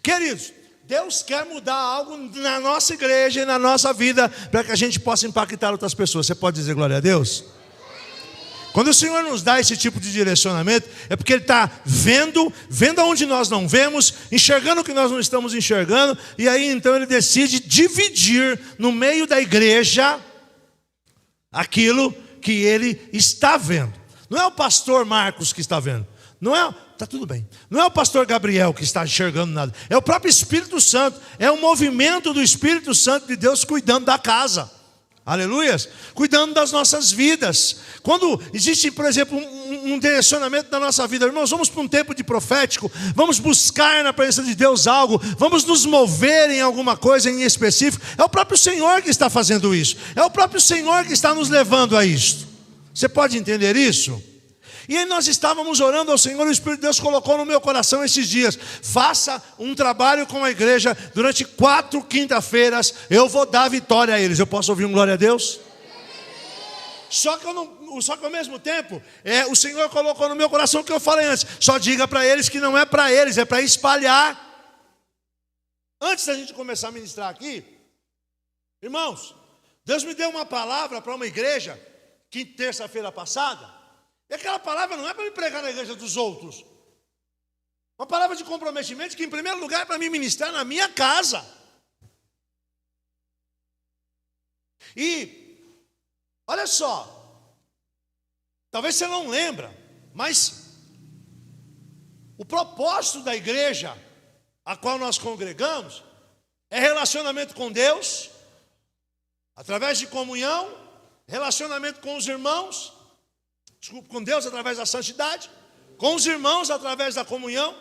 Queridos, Deus quer mudar algo na nossa igreja e na nossa vida, para que a gente possa impactar outras pessoas. Você pode dizer glória a Deus? Quando o Senhor nos dá esse tipo de direcionamento, é porque Ele está vendo onde nós não vemos, enxergando o que nós não estamos enxergando, e aí então Ele decide dividir no meio da igreja aquilo que Ele está vendo. Não é o pastor Marcos que está vendo, está tudo bem. Não é o pastor Gabriel que está enxergando nada, é o próprio Espírito Santo, é o movimento do Espírito Santo de Deus cuidando da casa. Aleluias, cuidando das nossas vidas. Quando existe, por exemplo, um direcionamento da nossa vida, irmãos, vamos para um tempo de profético, vamos buscar na presença de Deus algo, vamos nos mover em alguma coisa em específico. É o próprio Senhor que está fazendo isso, é o próprio Senhor que está nos levando a isto. Você pode entender isso? E aí nós estávamos orando ao Senhor, e o Espírito de Deus colocou no meu coração esses dias: faça um trabalho com a igreja durante 4 quinta-feiras, eu vou dar vitória a eles. Eu posso ouvir um glória a Deus? Só que ao mesmo tempo, o Senhor colocou no meu coração o que eu falei antes: só diga para eles que não é para eles, é para espalhar. Antes da gente começar a ministrar aqui, irmãos, Deus me deu uma palavra para uma igreja, terça-feira passada. E aquela palavra não é para me pregar na igreja dos outros. Uma palavra de comprometimento que, em primeiro lugar, é para me ministrar na minha casa. E, olha só, talvez você não lembra, mas o propósito da igreja a qual nós congregamos é relacionamento com Deus, através de comunhão, relacionamento com os irmãos, com Deus através da santidade, com os irmãos através da comunhão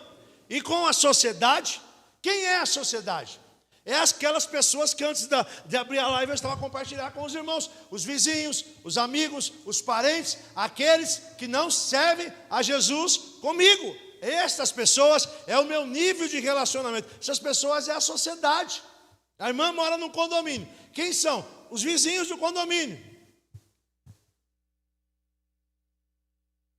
e com a sociedade. Quem é a sociedade? É aquelas pessoas que antes de abrir a live eu estava a compartilhar com os irmãos, os vizinhos, os amigos, os parentes, aqueles que não servem a Jesus comigo. Estas pessoas é o meu nível de relacionamento. Essas pessoas é a sociedade. A irmã mora num condomínio. Quem são? Os vizinhos do condomínio.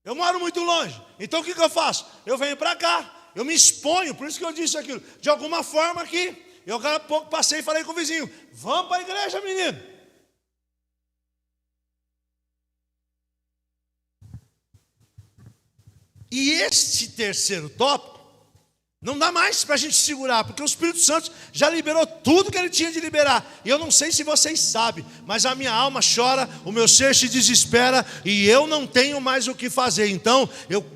Eu moro muito longe, então o que eu faço? Eu venho para cá, eu me exponho, por isso que eu disse aquilo. De alguma forma aqui, eu agora há pouco passei e falei com o vizinho: vamos para a igreja, menino. E este terceiro tópico, não dá mais para a gente segurar, porque o Espírito Santo já liberou tudo que ele tinha de liberar. E eu não sei se vocês sabem, mas a minha alma chora, o meu ser se desespera, e eu não tenho mais o que fazer. Então, eu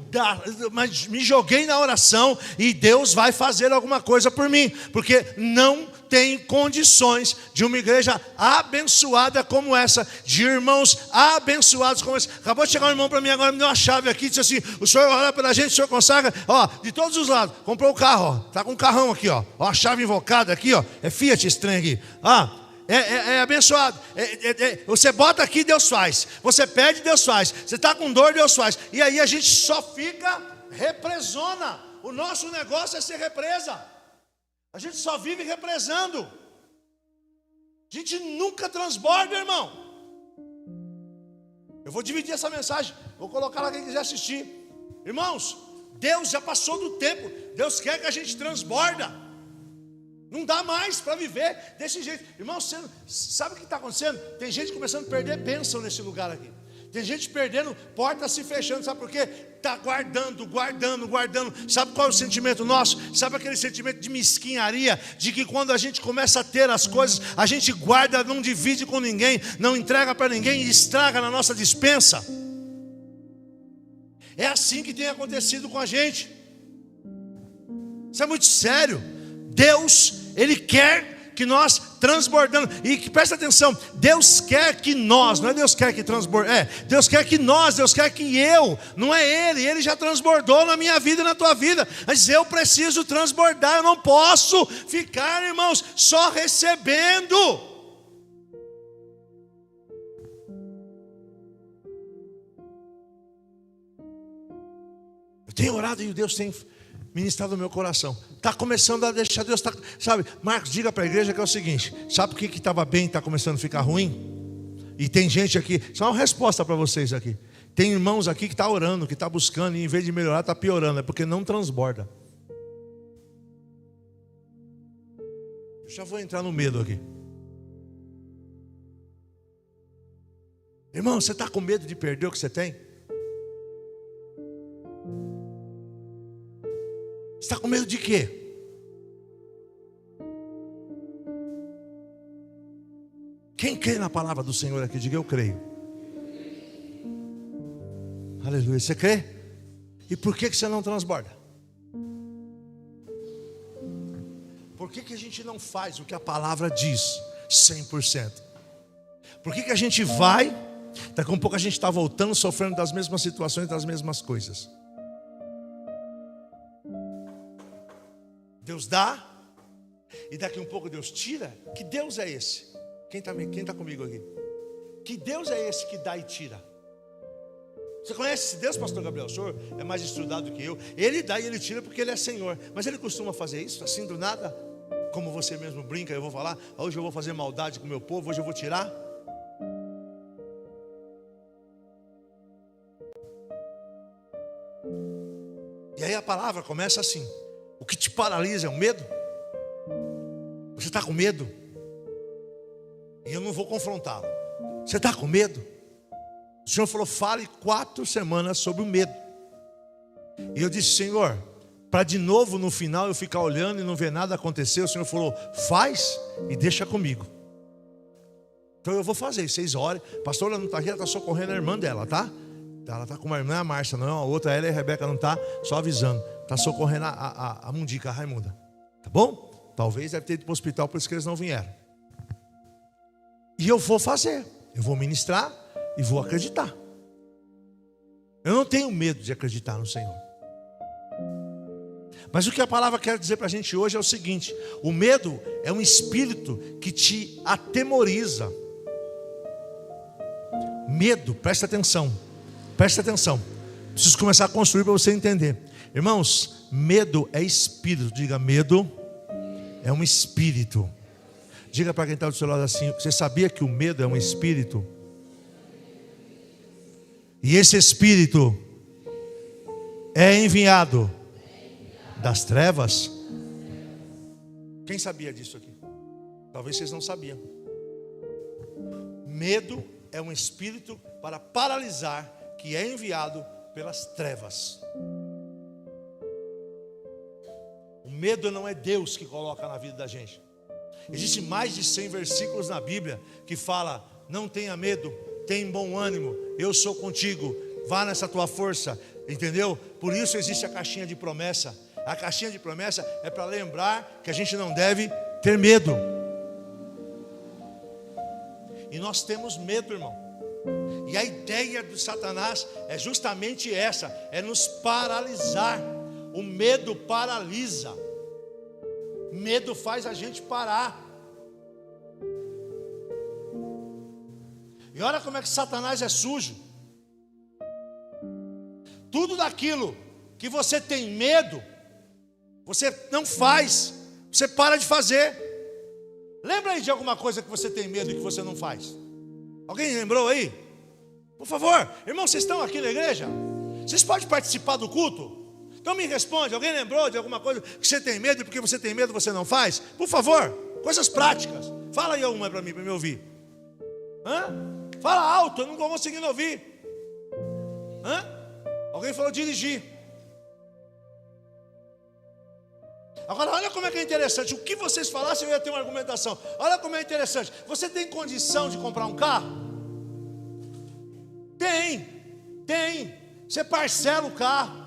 me joguei na oração, e Deus vai fazer alguma coisa por mim, porque não tem condições de uma igreja abençoada como essa, de irmãos abençoados como esse. Acabou de chegar um irmão para mim agora, me deu uma chave aqui, disse assim: o senhor olha pela gente, o senhor consagra, ó, de todos os lados, comprou o carro, ó, tá com um carrão aqui, ó, a chave invocada aqui, ó, é Fiat esse trem aqui, é abençoado, você bota aqui, Deus faz, você pede, Deus faz, você está com dor, Deus faz. E aí a gente só fica represona. O nosso negócio é ser represa. A gente só vive represando. A gente nunca transborda, irmão. Eu vou dividir essa mensagem, vou colocar lá quem quiser assistir. Irmãos, Deus já passou do tempo. Deus quer que a gente transborda. Não dá mais para viver desse jeito. Irmãos, você sabe o que está acontecendo? Tem gente começando a perder bênção nesse lugar aqui. Tem gente perdendo, porta se fechando. Sabe por quê? Está guardando. Sabe qual é o sentimento nosso? Sabe aquele sentimento de mesquinharia? De que quando a gente começa a ter as coisas, a gente guarda, não divide com ninguém, não entrega para ninguém e estraga na nossa despensa. É assim que tem acontecido com a gente. Isso é muito sério. Deus, Ele quer que nós transbordando, e que presta atenção, Deus quer que nós, não é Deus quer que transborde, Deus quer que nós, Deus quer que eu, não é Ele já transbordou na minha vida e na tua vida, mas eu preciso transbordar, eu não posso ficar, irmãos, só recebendo. Eu tenho orado e Deus tem ministrado no meu coração. Está começando a deixar Deus, sabe? Marcos, diga para a igreja que é o seguinte: sabe por que estava bem e está começando a ficar ruim? E tem gente aqui, só uma resposta para vocês aqui. Tem irmãos aqui que está orando, que está buscando, e em vez de melhorar, está piorando. É porque não transborda. Eu já vou entrar no medo aqui. Irmão, você está com medo de perder o que você tem? Você está com medo de quê? Quem crê na palavra do Senhor aqui, diga eu creio. Aleluia, você crê? E por que você não transborda? Por que a gente não faz o que a palavra diz 100%? Por que a gente vai, daqui a um pouco a gente está voltando, sofrendo das mesmas situações, das mesmas coisas? Deus dá, e daqui a um pouco Deus tira. Que Deus é esse? Quem está comigo aqui? Que Deus é esse que dá e tira? Você conhece esse Deus, pastor Gabriel? O senhor é mais estudado que eu. Ele dá e ele tira porque ele é Senhor. Mas ele costuma fazer isso assim do nada? Como você mesmo brinca, eu vou falar, hoje eu vou fazer maldade com o meu povo, hoje eu vou tirar. E aí a palavra começa assim: o que te paralisa é o medo? Você está com medo? E eu não vou confrontá-lo. Você está com medo? O Senhor falou, fale 4 semanas sobre o medo. E eu disse, Senhor, para de novo no final eu ficar olhando e não ver nada acontecer, o Senhor falou, faz e deixa comigo. Então eu vou fazer, vocês orem. A pastora não está aqui, ela está socorrendo a irmã dela, tá? Ela está com uma irmã, a Márcia, não é a outra, ela e a Rebeca não está, só avisando. Está socorrendo a Mundica, a Raimunda. Tá bom? Talvez deve ter ido para o hospital, por isso que eles não vieram. E eu vou fazer, eu vou ministrar e vou acreditar. Eu não tenho medo de acreditar no Senhor. Mas o que a palavra quer dizer para a gente hoje é o seguinte: o medo é um espírito que te atemoriza. Medo, presta atenção. Presta atenção. Preciso começar a construir para você entender. Irmãos, medo é espírito. Diga, medo é um espírito. Diga para quem está do seu lado assim: você sabia que o medo é um espírito? E esse espírito é enviado das trevas. Quem sabia disso aqui? Talvez vocês não sabiam. Medo é um espírito para paralisar, que é enviado pelas trevas. O medo não é Deus que coloca na vida da gente. Existem mais de 100 versículos na Bíblia que fala: não tenha medo, tenha bom ânimo, eu sou contigo, vá nessa tua força, entendeu? Por isso existe a caixinha de promessa. A caixinha de promessa é para lembrar que a gente não deve ter medo. E nós temos medo, irmão. E a ideia do Satanás é justamente essa: é nos paralisar. O medo paralisa. Medo faz a gente parar. E olha como é que Satanás é sujo. Tudo daquilo que você tem medo, você não faz, você para de fazer. Lembra aí de alguma coisa que você tem medo e que você não faz? Alguém lembrou aí? Por favor, irmãos, vocês estão aqui na igreja? Vocês podem participar do culto? Então me responde, alguém lembrou de alguma coisa que você tem medo e porque você tem medo você não faz? Por favor, coisas práticas. Fala aí uma para mim, para me ouvir. Fala alto, eu não estou conseguindo ouvir. Alguém falou dirigir. Agora olha como é que é interessante. O que vocês falassem eu ia ter uma argumentação. Olha como é interessante. Você tem condição de comprar um carro? Tem. Você parcela o carro.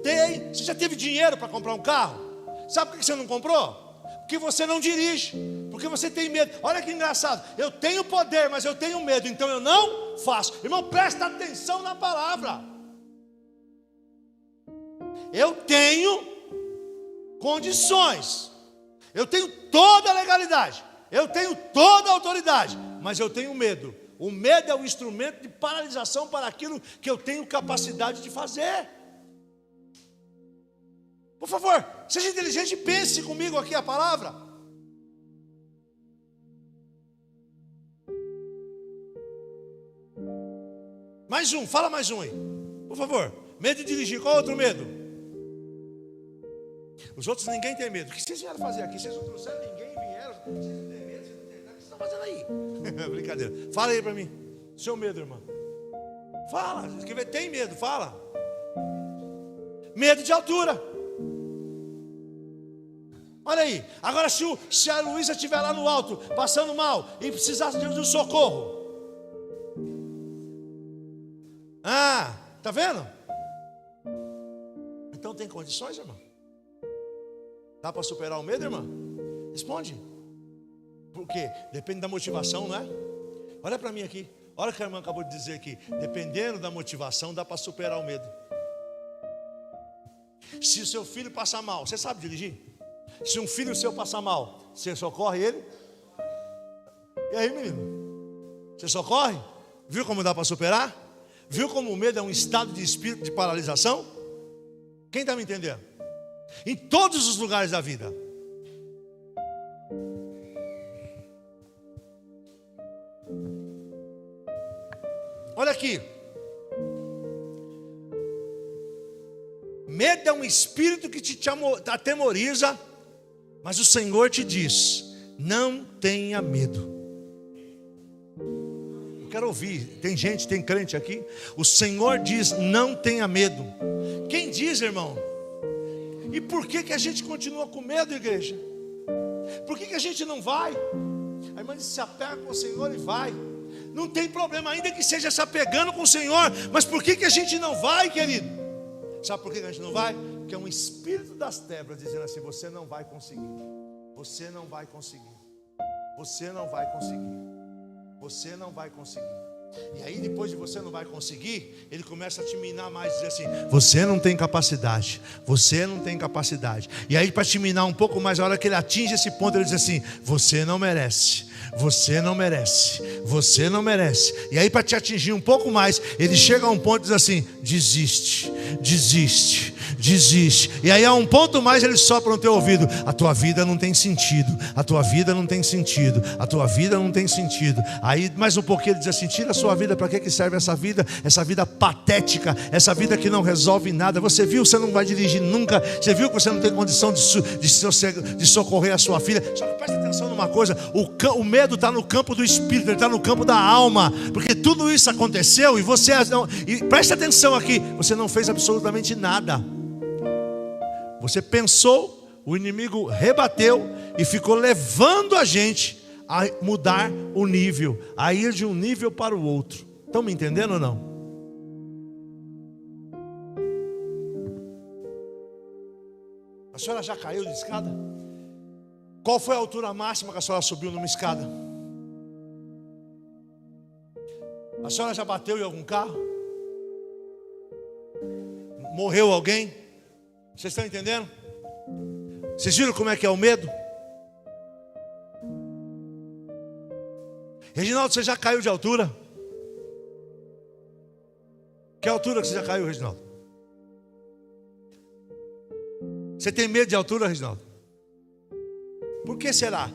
Tem. Você já teve dinheiro para comprar um carro? Sabe por que você não comprou? Porque você não dirige. Porque você tem medo. Olha que engraçado. Eu tenho poder, mas eu tenho medo. Então eu não faço. Irmão, presta atenção na palavra. Eu tenho condições. Eu tenho toda a legalidade. Eu tenho toda a autoridade. Mas eu tenho medo. O medo é o instrumento de paralisação para aquilo que eu tenho capacidade de fazer. Por favor, seja inteligente e pense comigo aqui a palavra. Mais um, fala mais um aí. Por favor, medo de dirigir, qual outro medo? Os outros ninguém tem medo. O que vocês vieram fazer aqui? Vocês não trouxeram ninguém, vieram. Vocês não têm medo, vocês não têm nada. O que vocês estão fazendo aí? Brincadeira. Fala aí para mim. Seu medo, irmão. Fala. Tem medo, fala. Medo de altura. Olha aí. Agora se a Luísa estiver lá no alto, passando mal, e precisasse de um socorro. Ah, tá vendo? Então tem condições, irmão? Dá para superar o medo, irmão? Responde. Por quê? Depende da motivação, não é? Olha para mim aqui. Olha o que a irmã acabou de dizer aqui. Dependendo da motivação, dá para superar o medo. Se o seu filho passar mal, você sabe dirigir? Se um filho seu passar mal, você socorre ele? E aí, menino? Você socorre? Viu como dá para superar? Viu como o medo é um estado de espírito de paralisação? Quem está me entendendo? Em todos os lugares da vida. Olha aqui. Medo é um espírito que te atemoriza, mas o Senhor te diz: não tenha medo. Quero ouvir, tem gente, tem crente aqui. O Senhor diz: não tenha medo. Quem diz, irmão? E por que a gente continua com medo, igreja? Por que a gente não vai? A irmã diz: se apega com o Senhor e vai. Não tem problema, ainda que seja se apegando com o Senhor. Mas por que a gente não vai, querido? Sabe por que a gente não vai? Porque é um espírito das trevas dizendo assim: você não vai conseguir. Você não vai conseguir. Você não vai conseguir. Você não vai conseguir. E aí depois de você não vai conseguir, ele começa a te minar mais, dizer assim: você não tem capacidade. Você não tem capacidade. E aí para te minar um pouco mais, a hora que ele atinge esse ponto, ele diz assim: você não merece. Você não merece. Você não merece. E aí para te atingir um pouco mais, ele chega a um ponto e diz assim: desiste. Desiste. Desiste. E aí a um ponto mais ele sopra no teu ouvido: a tua vida não tem sentido. A tua vida não tem sentido. A tua vida não tem sentido. Aí mais um pouquinho ele diz assim: tira a sua vida. Para que serve essa vida? Essa vida patética. Essa vida que não resolve nada. Você viu, você não vai dirigir nunca. Você viu que você não tem condição de socorrer a sua filha. Só que presta atenção numa coisa: o medo está no campo do espírito. Ele está no campo da alma. Porque tudo isso aconteceu e você não, e presta atenção aqui: você não fez absolutamente nada. Você pensou, o inimigo rebateu e ficou levando a gente a mudar o nível, a ir de um nível para o outro. Estão me entendendo ou não? A senhora já caiu de escada? Qual foi a altura máxima que a senhora subiu numa escada? A senhora já bateu em algum carro? Morreu alguém? Vocês estão entendendo? Vocês viram como é que é o medo? Reginaldo, você já caiu de altura? Que altura que você já caiu, Reginaldo? Você tem medo de altura, Reginaldo? Por que será?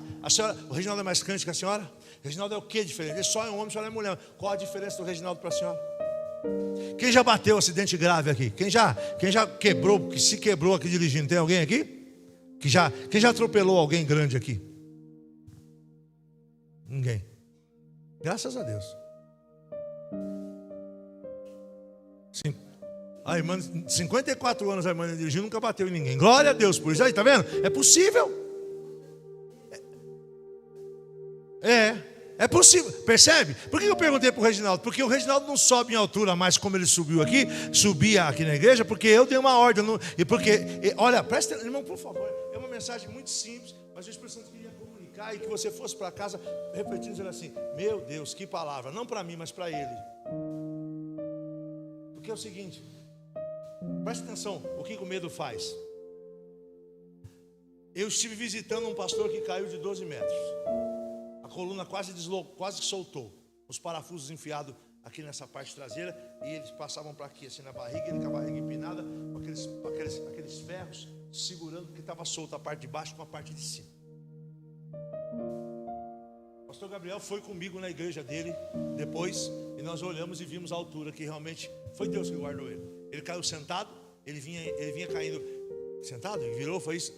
O Reginaldo é mais crente que a senhora? O Reginaldo é o que diferente? Ele só é um homem, a senhora é mulher. Qual a diferença do Reginaldo para a senhora? Quem já bateu um acidente grave aqui? Quem já quebrou, que se quebrou aqui dirigindo? Tem alguém aqui? Quem já atropelou alguém grande aqui? Ninguém. Graças a Deus. Sim. A irmã, 54 anos a irmã dirigindo, nunca bateu em ninguém. Glória a Deus por isso aí, tá vendo? É possível. É possível, percebe? Por que eu perguntei para o Reginaldo? Porque o Reginaldo não sobe em altura mais como ele subia aqui na igreja, porque eu dei uma ordem. Olha, presta atenção, irmão, por favor. É uma mensagem muito simples, mas o Espírito Santo queria comunicar e que você fosse para casa refletindo, dizendo assim: meu Deus, que palavra, não para mim, mas para ele. Porque é o seguinte, presta atenção, o que o medo faz? Eu estive visitando um pastor que caiu de 12 metros. A coluna quase soltou, os parafusos enfiados aqui nessa parte traseira, e eles passavam para aqui, assim na barriga, ele com a barriga empinada, com aqueles ferros segurando, porque estava solta a parte de baixo com a parte de cima. O pastor Gabriel foi comigo na igreja dele depois, e nós olhamos e vimos a altura, que realmente foi Deus que guardou ele. Ele caiu sentado, ele vinha caindo Sentado? Ele virou, foi isso?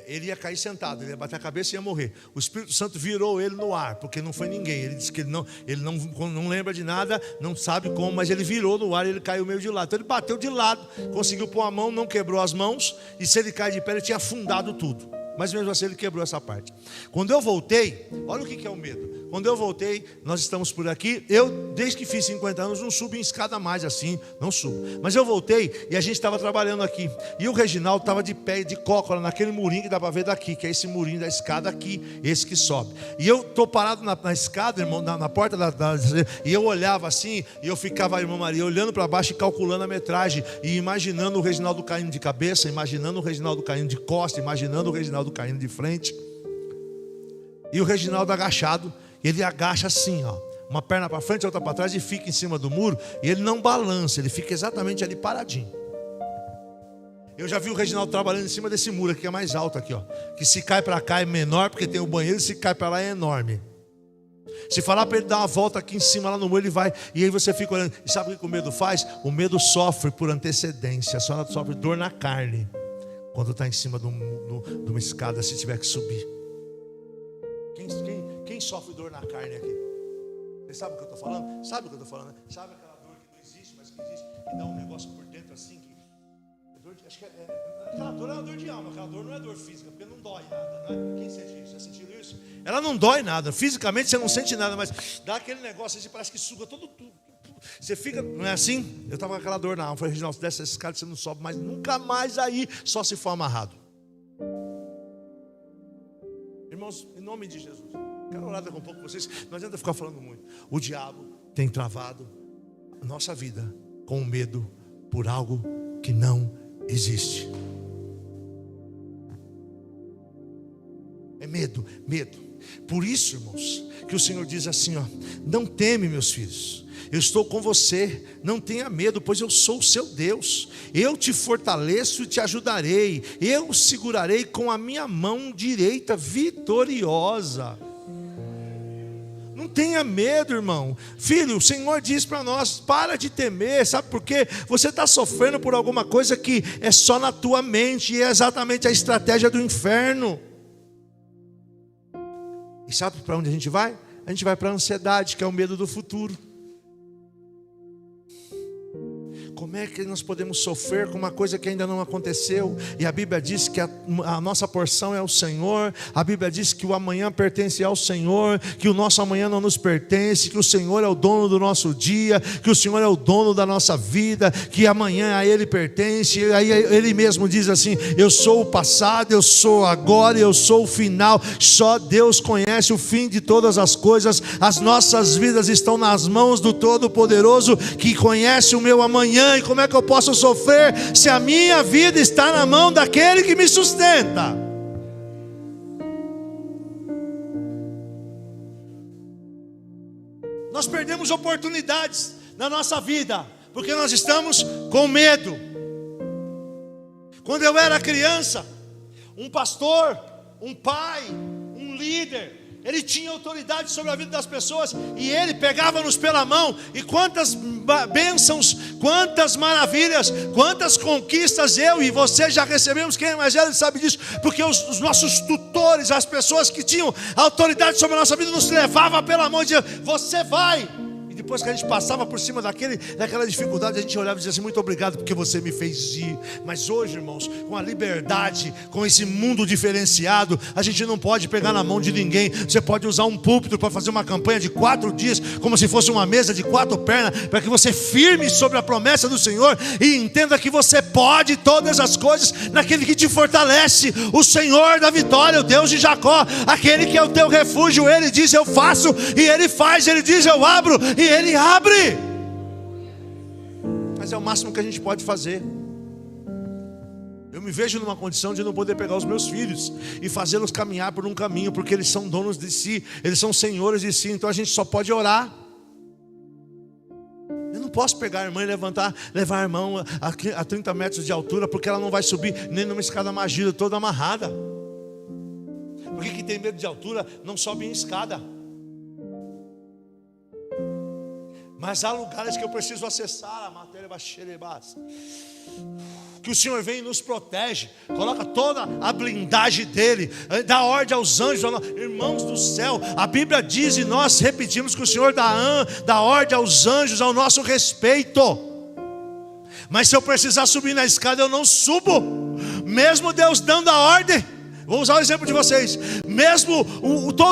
Ele ia cair sentado, ele ia bater a cabeça e ia morrer. O Espírito Santo virou ele no ar, porque não foi ninguém. Ele disse que ele não lembra de nada, não sabe como, mas ele virou no ar e ele caiu meio de lado. Então ele bateu de lado, conseguiu pôr a mão, não quebrou as mãos, e se ele cai de pé, ele tinha afundado tudo. Mas mesmo assim ele quebrou essa parte. Quando eu voltei, olha o que é o medo. Quando eu voltei, nós estamos por aqui. Eu, desde que fiz 50 anos, não subo em escada mais assim, não subo. Mas eu voltei e a gente estava trabalhando aqui. E o Reginaldo estava de pé, de cócoras, naquele murinho que dá para ver daqui, que é esse murinho da escada aqui, esse que sobe. E eu estou parado na escada, irmão, na porta e eu olhava assim, e eu ficava, irmã Maria, olhando para baixo e calculando a metragem, e imaginando o Reginaldo caindo de cabeça, imaginando o Reginaldo caindo de costa, imaginando o Reginaldo caindo de frente. E o Reginaldo agachado, ele agacha assim, ó, uma perna para frente, outra para trás, e fica em cima do muro, e ele não balança, ele fica exatamente ali paradinho. Eu já vi o Reginaldo trabalhando em cima desse muro aqui, que é mais alto aqui, ó, que se cai para cá é menor, porque tem o banheiro, e se cai para lá é enorme. Se falar para ele dar uma volta aqui em cima, lá no muro, ele vai. E aí você fica olhando. E sabe o que o medo faz? O medo sofre por antecedência. A senhora sofre dor na carne quando está em cima de uma escada, se tiver que subir. Quem sofre dor na carne aqui? Você sabe o que eu estou falando? Sabe o que eu estou falando? Né? Sabe aquela dor que não existe, mas que existe, que dá um negócio por dentro assim, acho que aquela dor é uma dor de alma, aquela dor não é dor física, porque não dói nada, não é? Quem sente isso? Já sentiram isso? Ela não dói nada, fisicamente você não sente nada, mas dá aquele negócio assim, parece que suga tudo. Você fica, não é assim? Eu estava com aquela dor na alma, falei, Reginaldo, desce essa escada, você não sobe mais, nunca mais aí, só se for amarrado. Irmãos, em nome de Jesus, quero orar com um pouco com vocês, não adianta ficar falando muito. O diabo tem travado a nossa vida com medo por algo que não existe. É medo. Por isso, irmãos, que o Senhor diz assim, ó, não teme, meus filhos, eu estou com você, não tenha medo, pois eu sou o seu Deus, eu te fortaleço e te ajudarei, eu segurarei com a minha mão direita vitoriosa. Não tenha medo, irmão. Filho, o Senhor diz para nós, para de temer. Sabe por quê? Você está sofrendo por alguma coisa que é só na tua mente, e é exatamente a estratégia do inferno. E sabe para onde a gente vai? A gente vai para a ansiedade, que é o medo do futuro. Como é que nós podemos sofrer com uma coisa que ainda não aconteceu? E a Bíblia diz que a nossa porção é o Senhor. A Bíblia diz que o amanhã pertence ao Senhor, que o nosso amanhã não nos pertence, que o Senhor é o dono do nosso dia, que o Senhor é o dono da nossa vida, que amanhã a Ele pertence. E aí Ele mesmo diz assim, eu sou o passado, eu sou agora e eu sou o final. Só Deus conhece o fim de todas as coisas. As nossas vidas estão nas mãos do Todo-Poderoso, que conhece o meu amanhã. E como é que eu posso sofrer se a minha vida está na mão daquele que me sustenta? Nós perdemos oportunidades na nossa vida porque nós estamos com medo. Quando eu era criança, um pastor, um pai, um líder, ele tinha autoridade sobre a vida das pessoas, e ele pegava-nos pela mão, e quantas bênçãos, quantas maravilhas, quantas conquistas eu e você já recebemos. Quem é mais velho sabe disso, porque os nossos tutores, as pessoas que tinham autoridade sobre a nossa vida, nos levavam pela mão e diziam, você vai. E depois que a gente passava por cima daquela dificuldade, a gente olhava e dizia assim, muito obrigado porque você me fez ir. Mas hoje, irmãos, com a liberdade, com esse mundo diferenciado, a gente não pode pegar na mão de ninguém. Você pode usar um púlpito para fazer uma campanha de 4 dias, como se fosse uma mesa de 4 pernas, para que você firme sobre a promessa do Senhor e entenda que você pode todas as coisas naquele que te fortalece. O Senhor da vitória, o Deus de Jacó, aquele que é o teu refúgio. Ele diz, eu faço, e Ele faz. Ele diz, eu abro, e Ele abre. Mas é o máximo que a gente pode fazer. Eu me vejo numa condição de não poder pegar os meus filhos e fazê-los caminhar por um caminho, porque eles são donos de si, eles são senhores de si. Então a gente só pode orar. Eu não posso pegar a irmã e levar a irmã a 30 metros de altura, porque ela não vai subir nem numa escada magia toda amarrada. Porque quem tem medo de altura não sobe em escada. Mas há lugares que eu preciso acessar a matéria. que o Senhor vem e nos protege, coloca toda a blindagem dele, dá ordem aos anjos, irmãos do céu. A Bíblia diz, e nós repetimos, que o Senhor dá ordem aos anjos ao nosso respeito. Mas se eu precisar subir na escada, eu não subo, mesmo Deus dando a ordem. Vou usar o exemplo de vocês. Mesmo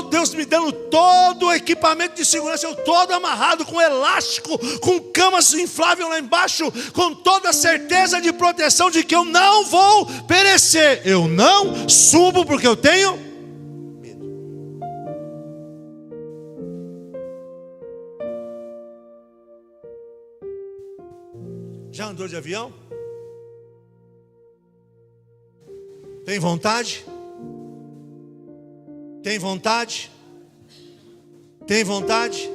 Deus me dando todo o equipamento de segurança, eu todo amarrado com elástico, com camas infláveis lá embaixo, com toda a certeza de proteção de que eu não vou perecer, eu não subo porque eu tenho medo. Já andou de avião? Tem vontade? Tem vontade? Tem vontade?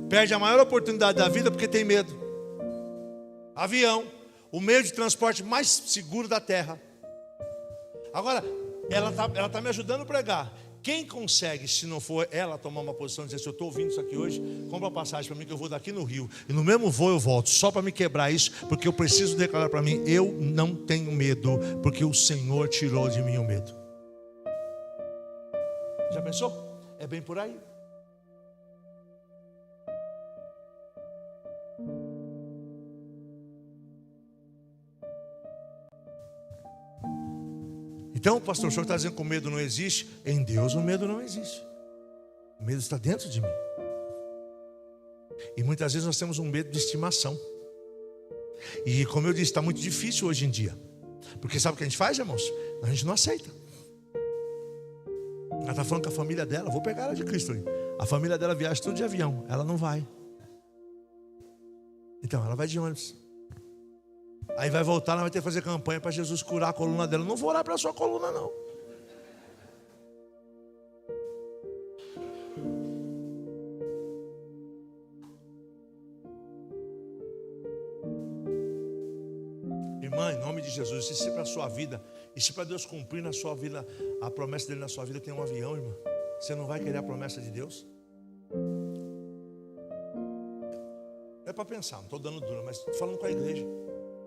Perde a maior oportunidade da vida porque tem medo. Avião, o meio de transporte mais seguro da terra. Agora, ela tá me ajudando a pregar. Quem consegue, se não for ela, tomar uma posição e dizer: se eu estou ouvindo isso aqui hoje, compra uma passagem para mim que eu vou daqui no Rio, e no mesmo voo eu volto, só para me quebrar isso, porque eu preciso declarar para mim: eu não tenho medo, porque o Senhor tirou de mim o medo. Já pensou? É bem por aí. Então, pastor, o senhor está dizendo que o medo não existe? Em Deus o medo não existe. O medo está dentro de mim. E muitas vezes nós temos um medo de estimação. E como eu disse, está muito difícil hoje em dia. Porque sabe o que a gente faz, irmãos? A gente não aceita. Ela está falando com a família dela, vou pegar ela de Cristo aí. A família dela viaja tudo de avião, ela não vai. Então ela vai de ônibus. Aí vai voltar, ela vai ter que fazer campanha para Jesus curar a coluna dela. Não vou orar para a sua coluna, não. Irmã, em nome de Jesus, se para a sua vida, e se para Deus cumprir na sua vida a promessa dele na sua vida, tem um avião, irmã, você não vai querer a promessa de Deus? É para pensar, não estou dando dura, mas estou falando com a igreja.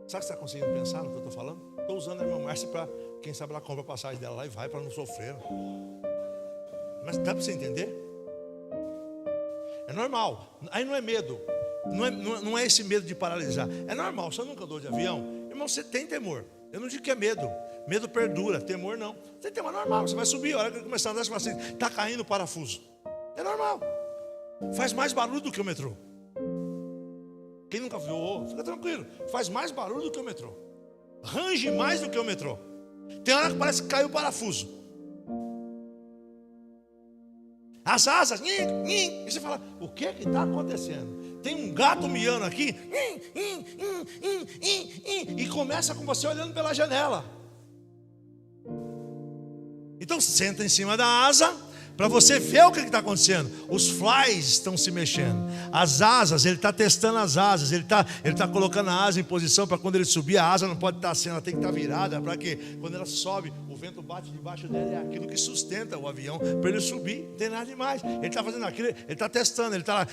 Sabe o que você está conseguindo pensar no que eu estou falando? Estou usando a irmã Márcia para, quem sabe ela compra a passagem dela lá e vai para não sofrer. Mas dá para você entender? É normal, aí não é medo, não é esse medo de paralisar. É normal, você nunca andou de avião? Irmão, você tem temor. Eu não digo que é medo. Medo perdura, temor não. Você tem temor, normal. Você vai subir, a hora que começar a andar, você fala assim: está caindo o parafuso. É normal. Faz mais barulho do que o metrô. Quem nunca viu, fica tranquilo. Faz mais barulho do que o metrô. Range mais do que o metrô. Tem hora que parece que caiu o parafuso. As asas, e você fala: o que está acontecendo? Tem um gato miando aqui, e começa com você olhando pela janela. Então senta em cima da asa para você ver o que está acontecendo. Os flies estão se mexendo. As asas, ele está testando as asas. Ele tá colocando a asa em posição para quando ele subir, a asa não pode estar assim, ela tem que estar virada. Para quê? Quando ela sobe, o vento bate debaixo dela. É aquilo que sustenta o avião para ele subir. Não tem nada demais. Ele está fazendo aquilo, ele está testando. Ele está lá.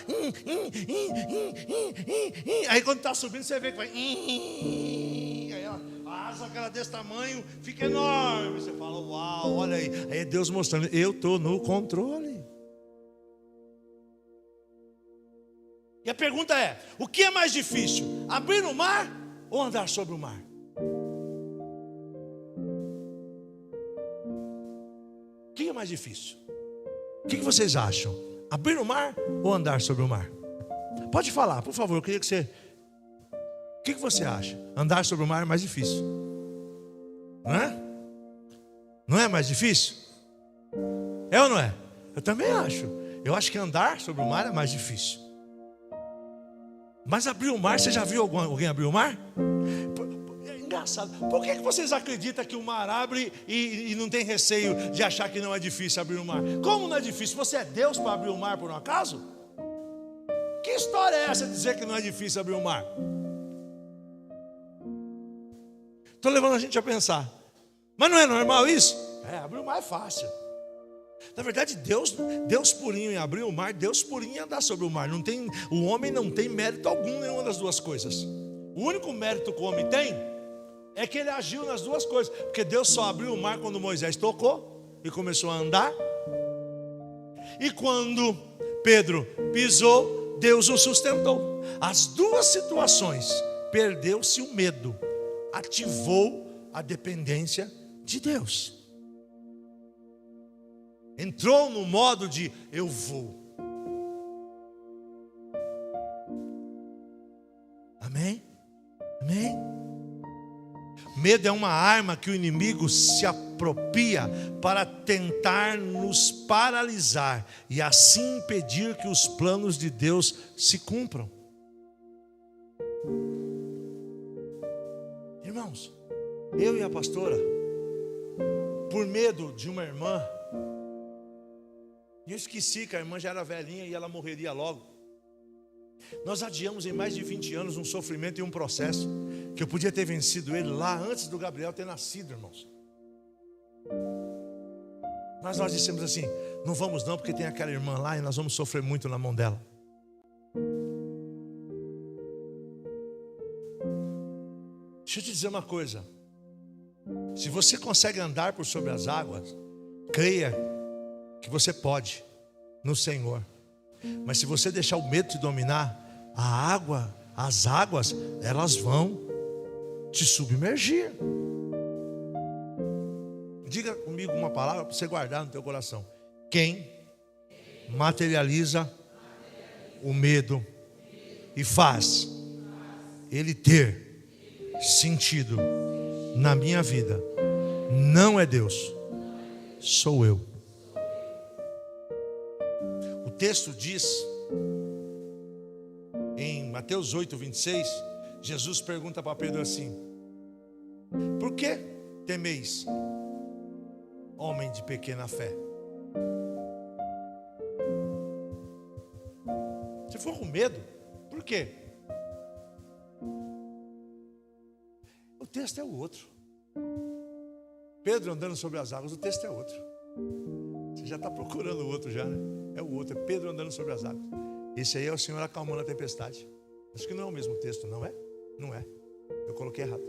Aí quando está subindo, você vê que vai. Aí a asa que era desse tamanho fica enorme. Você fala: uau, olha aí. Aí é Deus mostrando: eu estou no controle. E a pergunta é: o que é mais difícil? Abrir o mar ou andar sobre o mar? O que é mais difícil? O que vocês acham? Abrir o mar ou andar sobre o mar? Pode falar, por favor. Eu queria que você... O que você acha? Andar sobre o mar é mais difícil, não é? Não é mais difícil? É ou não é? Eu também acho. Eu acho que andar sobre o mar é mais difícil. Mas abrir o mar, você já viu alguém abrir o mar? É engraçado. Por que vocês acreditam que o mar abre e não tem receio de achar que não é difícil abrir o mar? Como não é difícil? Você é Deus para abrir o mar por um acaso? Que história é essa de dizer que não é difícil abrir o mar? Estou levando a gente a pensar. Mas não é normal isso? Abrir o mar é fácil. Na verdade, Deus purinho em abrir o mar, Deus purinho em andar sobre o mar. O homem não tem mérito algum em nenhuma das duas coisas. O único mérito que o homem tem é que ele agiu nas duas coisas, porque Deus só abriu o mar quando Moisés tocou e começou a andar, e quando Pedro pisou, Deus o sustentou. As duas situações, perdeu-se o medo, ativou a dependência de Deus, entrou no modo de eu vou. Amém? Amém? Medo é uma arma que o inimigo se apropria para tentar nos paralisar e assim impedir que os planos de Deus se cumpram. Irmãos, eu e a pastora, por medo de uma irmã, eu esqueci que a irmã já era velhinha e ela morreria logo. Nós adiamos em mais de 20 anos um sofrimento e um processo que eu podia ter vencido ele lá antes do Gabriel ter nascido, irmãos. Mas nós dissemos assim: não vamos não, porque tem aquela irmã lá e nós vamos sofrer muito na mão dela. Deixa eu te dizer uma coisa: se você consegue andar por sobre as águas, creia que você pode no Senhor. Mas se você deixar o medo te dominar, as águas, elas vão te submergir. Diga comigo uma palavra para você guardar no teu coração: quem materializa o medo e faz ele ter sentido na minha vida, não é Deus, sou eu. O texto diz, em Mateus 8:26, Jesus pergunta para Pedro assim: por que temeis, homem de pequena fé? Você ficou com medo? Por quê? O texto é o outro. Pedro andando sobre as águas, o texto é outro. Você já está procurando o outro já, né? É o outro, é Pedro andando sobre as águas. Esse aí é o Senhor acalmando a tempestade. Acho que não é o mesmo texto, não é? Não é. Eu coloquei errado.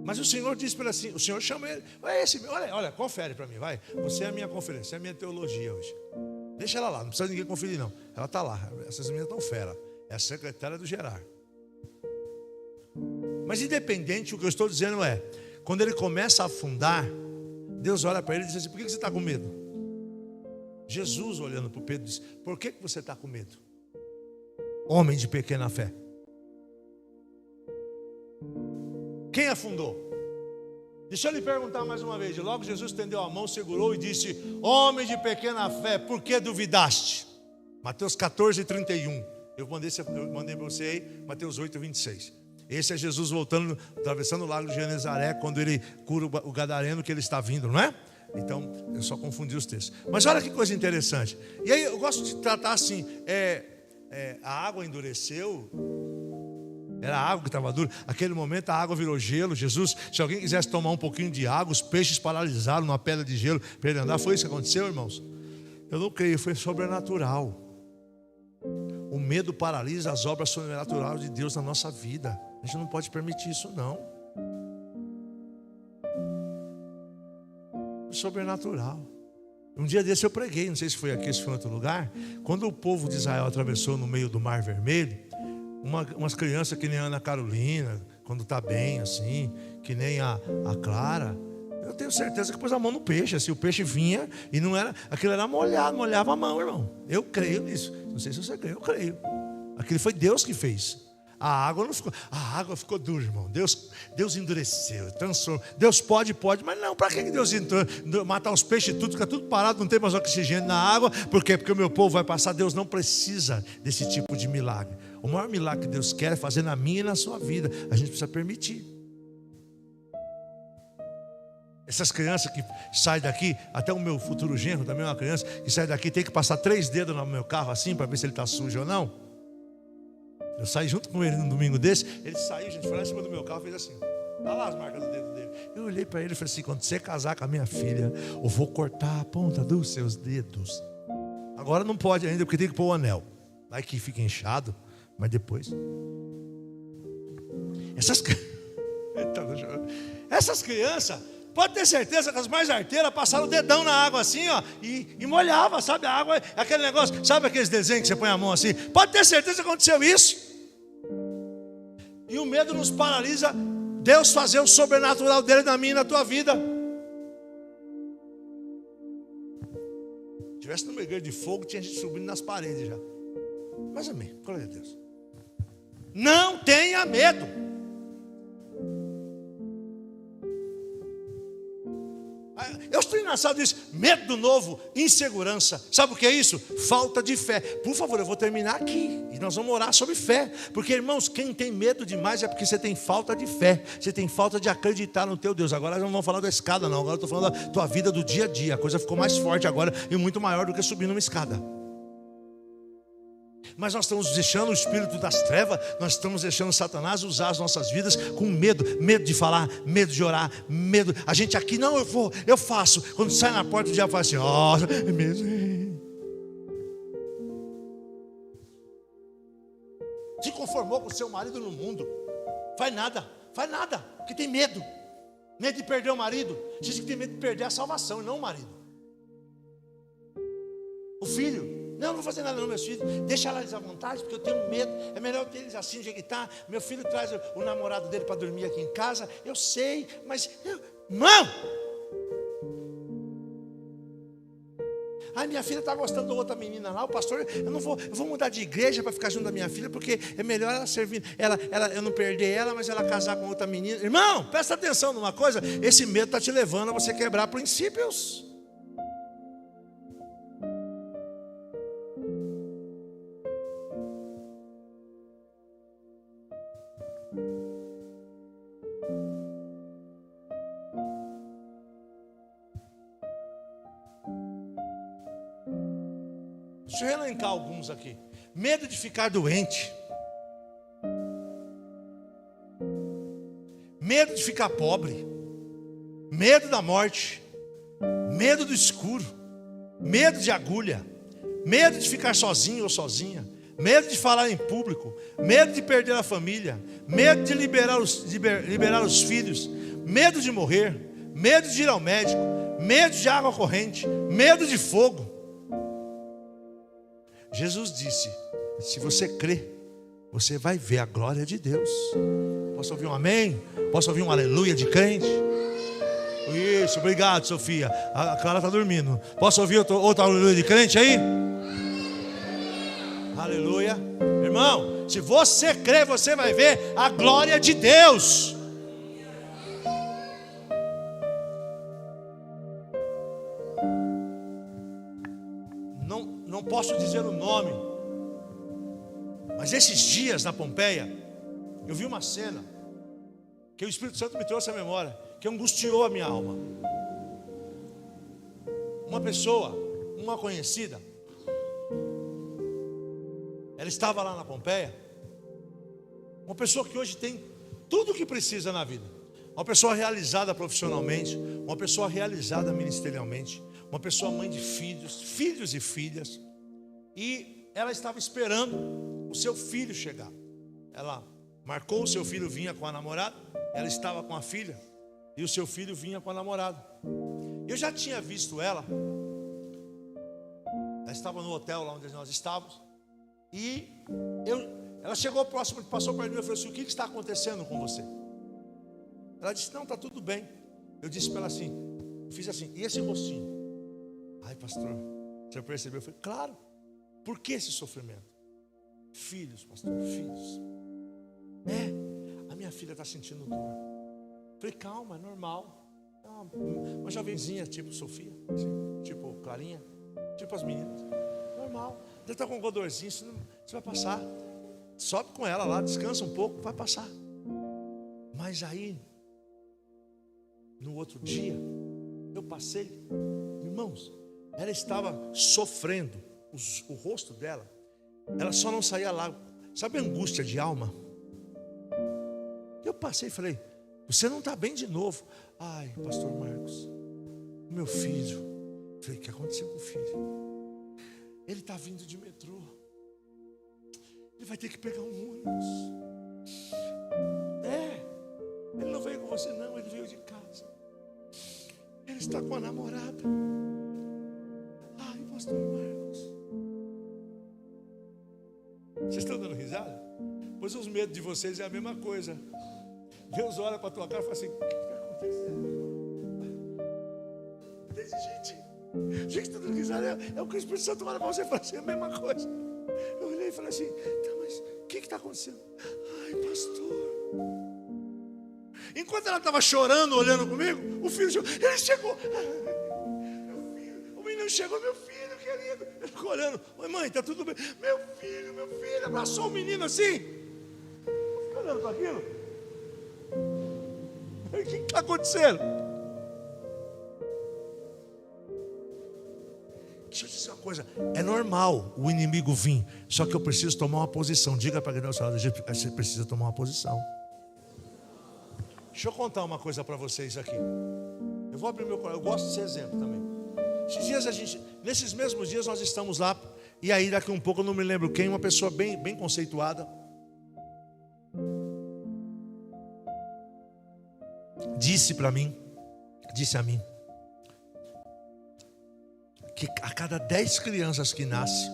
Mas o Senhor disse para ele assim, o Senhor chama ele: olha, confere para mim, vai. Você é a minha conferência, é a minha teologia hoje. Deixa ela lá, não precisa ninguém conferir não. Ela está lá, essas meninas estão fera. É a secretária do Gerard. Mas independente, o que eu estou dizendo é, quando ele começa a afundar, Deus olha para ele e diz assim: por que você está com medo? Jesus olhando para o Pedro disse: por que você está com medo, homem de pequena fé? Quem afundou? Deixa eu lhe perguntar mais uma vez. E logo Jesus estendeu a mão, segurou e disse: homem de pequena fé, por que duvidaste? Mateus 14:31. Eu mandei para você aí, Mateus 8:26. Esse é Jesus voltando, atravessando o lago de Genezaré, quando ele cura o gadareno que ele está vindo, não é? Então, eu só confundi os textos. Mas olha que coisa interessante. E aí eu gosto de tratar assim, a água endureceu. Era a água que estava dura. Naquele momento a água virou gelo. Jesus, se alguém quisesse tomar um pouquinho de água, os peixes paralisaram numa pedra de gelo para ele andar. Foi isso que aconteceu, irmãos? Eu não creio, foi sobrenatural. O medo paralisa as obras sobrenaturais de Deus na nossa vida. A gente não pode permitir isso não. Sobrenatural. Um dia desse eu preguei, não sei se foi aqui ou se foi em outro lugar. Quando o povo de Israel atravessou no meio do Mar Vermelho, umas crianças que nem a Ana Carolina, quando está bem assim, que nem a Clara, eu tenho certeza que pôs a mão no peixe, assim, o peixe vinha e não era, aquilo era molhado, molhava a mão, irmão. Eu creio nisso. Não sei se você crê, eu creio. Aquilo foi Deus que fez. A água não ficou, a água ficou dura, irmão. Deus endureceu, transformou. Deus pode, mas não, para que Deus matar os peixes tudo, fica tudo parado, não tem mais oxigênio na água? Por quê? Porque o meu povo vai passar. Deus não precisa desse tipo de milagre. O maior milagre que Deus quer é fazer na minha e na sua vida. A gente precisa permitir. Essas crianças que saem daqui, até o meu futuro genro também é uma criança que sai daqui, tem que passar 3 dedos no meu carro assim para ver se ele está sujo ou não. Eu saí junto com ele num domingo desse. Ele saiu, gente, foi lá em cima do meu carro e fez assim. Olha lá as marcas do dedo dele. Eu olhei para ele e falei assim: quando você casar com a minha filha, eu vou cortar a ponta dos seus dedos. Agora não pode ainda, porque tem que pôr o anel. Vai que fica inchado, mas depois. Essas crianças, pode ter certeza que as mais arteiras passaram o dedão na água assim, ó, e molhava, sabe? A água, aquele negócio, sabe aqueles desenhos que você põe a mão assim? Pode ter certeza que aconteceu isso. E o medo nos paralisa Deus fazer o sobrenatural dele na minha e na tua vida. Se tivesse numa igreja de fogo, tinha gente subindo nas paredes já. Mas amém, glória a Deus. Não tenha medo. Eu estou engraçado disso. Medo do novo, insegurança. Sabe o que é isso? Falta de fé. Por favor, eu vou terminar aqui. E nós vamos orar sobre fé. Porque, irmãos, quem tem medo demais é porque você tem falta de fé. Você tem falta de acreditar no teu Deus. Agora nós não vamos falar da escada, não. Agora eu estou falando da tua vida do dia a dia. A coisa ficou mais forte agora e muito maior do que subir numa escada. Mas nós estamos deixando o espírito das trevas, nós estamos deixando Satanás usar as nossas vidas com medo. Medo de falar, medo de orar, medo. A gente aqui, não, eu faço. Quando sai na porta, o diabo fala assim, ó, é mesmo. Se conformou com o seu marido no mundo. Faz nada, porque tem medo. Medo de perder o marido. Diz que tem medo de perder a salvação e não o marido. O filho. Não vou fazer nada não, meus filhos. Deixa eles à vontade, porque eu tenho medo. É melhor ter eles assim, do jeito que está. Meu filho traz o namorado dele para dormir aqui em casa. Eu sei, mas... Irmão! Ai, minha filha está gostando da outra menina lá. O pastor, eu vou mudar de igreja para ficar junto da minha filha, porque é melhor ela servir. Eu não perder ela, mas ela casar com outra menina. Irmão, presta atenção numa coisa. Esse medo está te levando a você quebrar princípios. Deixa eu elencar alguns aqui. Medo de ficar doente. Medo de ficar pobre. Medo da morte. Medo do escuro. Medo de agulha. Medo de ficar sozinho ou sozinha. Medo de falar em público. Medo de perder a família. Medo de liberar os filhos. Medo de morrer. Medo de ir ao médico. Medo de água corrente. Medo de fogo. Jesus disse, se você crê, você vai ver a glória de Deus. Posso ouvir um amém? Posso ouvir um aleluia de crente? Isso, obrigado, Sofia. A Clara está dormindo. Posso ouvir outro aleluia de crente aí? Aleluia. Irmão, se você crê, você vai ver a glória de Deus. Não posso dizer o nome, mas esses dias na Pompeia, eu vi uma cena que o Espírito Santo me trouxe à memória, que angustiou a minha alma. Uma pessoa, uma conhecida, ela estava lá na Pompeia, uma pessoa que hoje tem tudo o que precisa na vida, uma pessoa realizada profissionalmente, uma pessoa realizada ministerialmente, uma pessoa mãe de filhos e filhas, e ela estava esperando o seu filho chegar. Ela marcou, o seu filho vinha com a namorada, ela estava com a filha, e o seu filho vinha com a namorada. Eu já tinha visto ela estava no hotel lá onde nós estávamos, e ela chegou próximo, passou perto de mim e falou assim, o que está acontecendo com você? Ela disse, não, está tudo bem. Eu disse para ela assim, fiz assim, e esse rostinho? Ai, pastor, você percebeu? Eu falei, claro. Por que esse sofrimento? Filhos, pastor, filhos. A minha filha está sentindo dor. Eu falei, calma, é normal. Uma jovenzinha, tipo Sofia, tipo Clarinha, tipo as meninas. Normal. Ela está com um godorzinho, você vai passar. Sobe com ela lá, descansa um pouco, vai passar. Mas aí, no outro dia, eu passei, irmãos, ela estava sofrendo, o rosto dela, ela só não saía lá. Sabe a angústia de alma? Eu passei e falei, você não está bem de novo. Ai, pastor Marcos, o meu filho. Eu falei, o que aconteceu com o filho? Ele está vindo de metrô. Ele vai ter que pegar um ônibus. Ele não veio com você não, ele veio de casa. Ele está com a namorada. Ai, pastor Marcos. Vocês estão dando risada? Pois os medos de vocês é a mesma coisa. Deus olha para a tua cara e fala assim: o que está acontecendo? Desse jeitinho. Gente, está dando risada. É o que o Espírito Santo olha para você e fala assim: é a mesma coisa. Eu olhei e falei assim: tá, mas o que está acontecendo? Ai, pastor. Enquanto ela estava chorando, olhando comigo, o filho chegou. Ele chegou. Meu filho, o menino chegou, meu filho querido. Ele ficou olhando. Oi, mãe, está tudo bem? Meu filho. Abraçou o menino assim. Fica olhando para aquilo. O que está acontecendo? Deixa eu dizer uma coisa. É normal o inimigo vir. Só que eu preciso tomar uma posição. Diga para quem está ao seu lado, você precisa tomar uma posição. Deixa eu contar uma coisa para vocês aqui. Eu vou abrir meu coração. Eu gosto desse exemplo também. Nesses mesmos dias nós estamos lá. E aí daqui um pouco eu não me lembro quem. Uma pessoa bem conceituada disse a mim que a cada 10 crianças que nascem,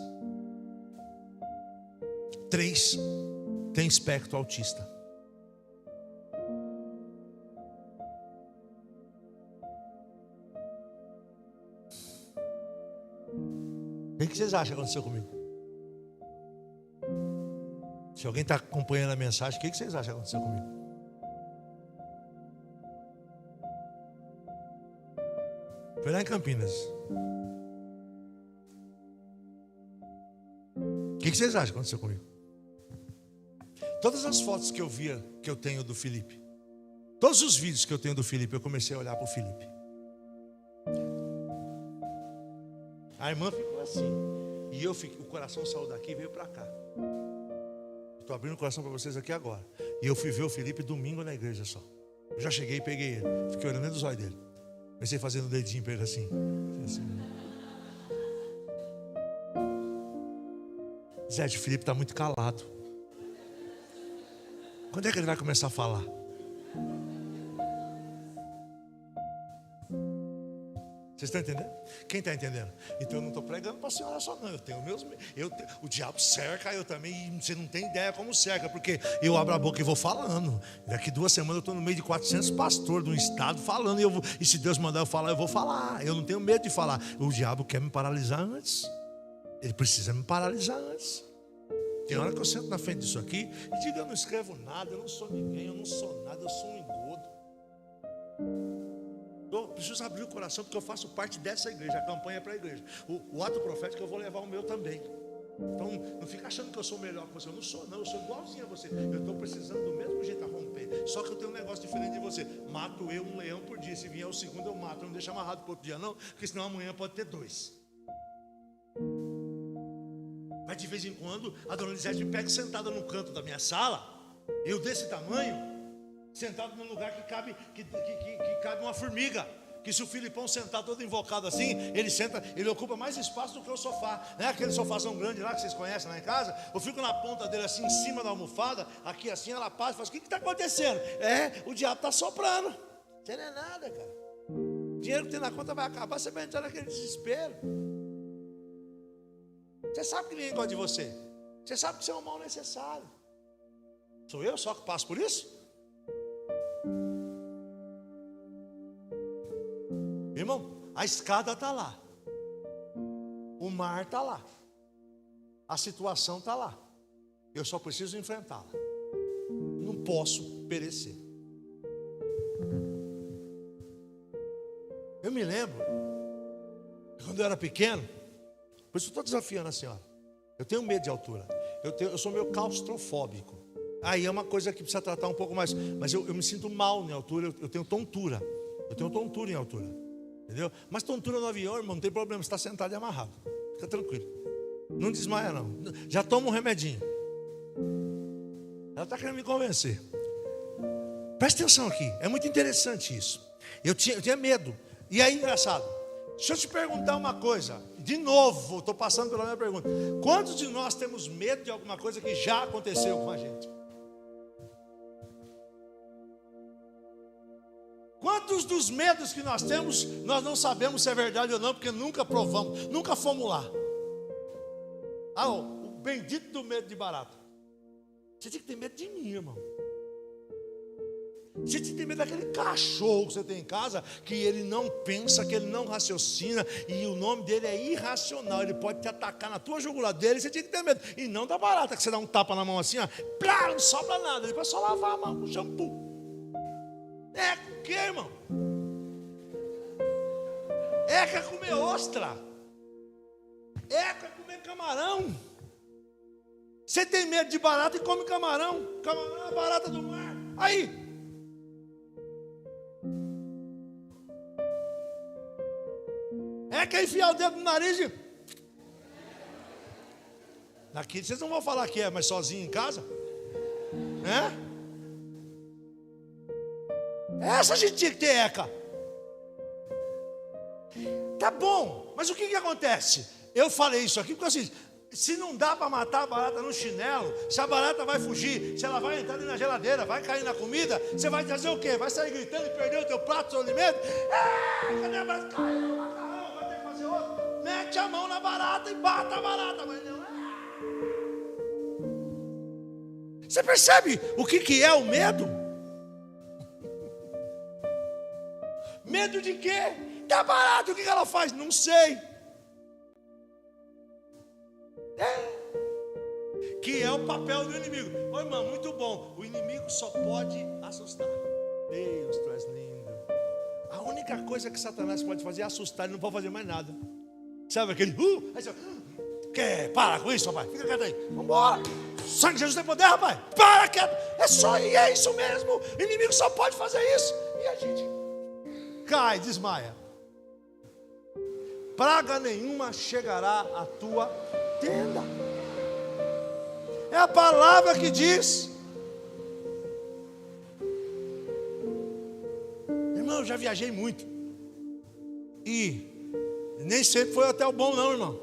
3 têm espectro autista. O que vocês acham que aconteceu comigo? Se alguém está acompanhando a mensagem, o que vocês acham que aconteceu comigo? Foi lá em Campinas. O que vocês acham que aconteceu comigo? Todas as fotos que eu via, que eu tenho do Felipe, todos os vídeos que eu tenho do Felipe, eu comecei a olhar para o Felipe. A irmã ficou assim. E o coração saiu daqui e veio para cá. Estou abrindo o coração para vocês aqui agora. E eu fui ver o Felipe domingo na igreja só. Eu já cheguei e peguei ele. Fiquei olhando dentro dos olhos dele. Comecei fazendo o dedinho para ele assim. Zé, o Felipe está muito calado. Quando é que ele vai começar a falar? Vocês estão entendendo? Quem está entendendo? Então eu não estou pregando para a senhora só não. Eu tenho meus. O diabo cerca, eu também. E você não tem ideia como cerca, porque eu abro a boca e vou falando. Daqui 2 semanas eu estou no meio de 400 pastores de um estado falando. E se Deus mandar eu falar, eu vou falar. Eu não tenho medo de falar. O diabo quer me paralisar antes. Ele precisa me paralisar antes. Tem hora que eu sento na frente disso aqui e digo: eu não escrevo nada, eu não sou ninguém, eu não sou nada, eu sou um engodo. Eu preciso abrir o coração porque eu faço parte dessa igreja. A campanha é para a igreja. O ato profético eu vou levar o meu também. Então não fica achando que eu sou melhor que você. Eu não sou, não, eu sou igualzinho a você. Eu estou precisando do mesmo jeito a romper. Só que eu tenho um negócio diferente de você. Mato eu um leão por dia. Se vier o segundo eu mato. Eu não deixo amarrado para outro dia não, porque senão amanhã pode ter 2. Mas de vez em quando a dona Lisete me pega sentada no canto da minha sala. Eu desse tamanho, sentado num lugar que cabe uma formiga. Que se o Filipão sentar todo invocado assim, ele ocupa mais espaço do que o sofá. Não é aquele sofazão grande lá que vocês conhecem lá em casa? Eu fico na ponta dele assim, em cima da almofada, aqui assim, ela passa e fala: o que está acontecendo? O diabo está soprando. Isso não é nada, cara. O dinheiro que tem na conta vai acabar, você vai entrar naquele desespero. Você sabe que ninguém gosta de você. Você sabe que você é um mal necessário. Sou eu só que passo por isso? Irmão, a escada está lá. O mar está lá. A situação está lá. Eu só preciso enfrentá-la. Não posso perecer. Eu me lembro, quando eu era pequeno, por isso eu estou desafiando a senhora. Eu tenho medo de altura. Eu sou meio claustrofóbico. Aí é uma coisa que precisa tratar um pouco mais. Mas eu me sinto mal em altura. Eu tenho tontura. Eu tenho tontura em altura. Entendeu? Mas tontura no avião, irmão, não tem problema. Você está sentado e amarrado. Fica tranquilo. Não desmaia não. Já toma um remedinho. Ela está querendo me convencer. Presta atenção aqui. É muito interessante isso. Eu tinha medo. E aí, engraçado. Deixa eu te perguntar uma coisa. De novo, estou passando pela minha pergunta. Quantos de nós temos medo de alguma coisa que já aconteceu com a gente? Todos os medos que nós temos, nós não sabemos se é verdade ou não, porque nunca provamos, nunca fomos lá. O bendito do medo de barata. Você tem que ter medo de mim, irmão. Você tem que ter medo daquele cachorro que você tem em casa, que ele não pensa, que ele não raciocina, e o nome dele é irracional. Ele pode te atacar na tua jugular dele, você tinha que ter medo. E não da barata, que você dá um tapa na mão assim, ó, plá, não sobra nada. Depois é só lavar a mão com shampoo. É o que, irmão? Quer comer ostra. Quer comer camarão. Você tem medo de barata e come camarão. Camarão é barata do mar. Aí. Quer enfiar o dedo no nariz e... Daqui vocês não vão falar que mas sozinho em casa. Essa a gente tinha que ter eca. Tá bom, mas o que acontece? Eu falei isso aqui porque assim, se não dá para matar a barata no chinelo, se a barata vai fugir, se ela vai entrar ali na geladeira, vai cair na comida, você vai fazer o quê? Vai sair gritando e perder o teu prato, o seu alimento? Cadê a barata? Caiu no macarrão, vai ter que fazer outro. Mete a mão na barata e bata a barata. Mas não. Você percebe o que é o medo? Medo de quê? Da barata. O que ela faz? Não sei. Que é o papel do inimigo. Ô irmão, muito bom. O inimigo só pode assustar. Deus, tu és lindo. A única coisa que Satanás pode fazer é assustar. Ele não pode fazer mais nada. Sabe aquele aí você, quer? Para com isso, rapaz. Fica quieto aí. Vamos embora. Sangue de Jesus tem poder, rapaz. Para quieto. E é isso mesmo. O inimigo só pode fazer isso. E a gente cai, desmaia. Praga nenhuma chegará à tua tenda. É a palavra que diz. Irmão, eu já viajei muito. E nem sempre foi hotel bom não, irmão.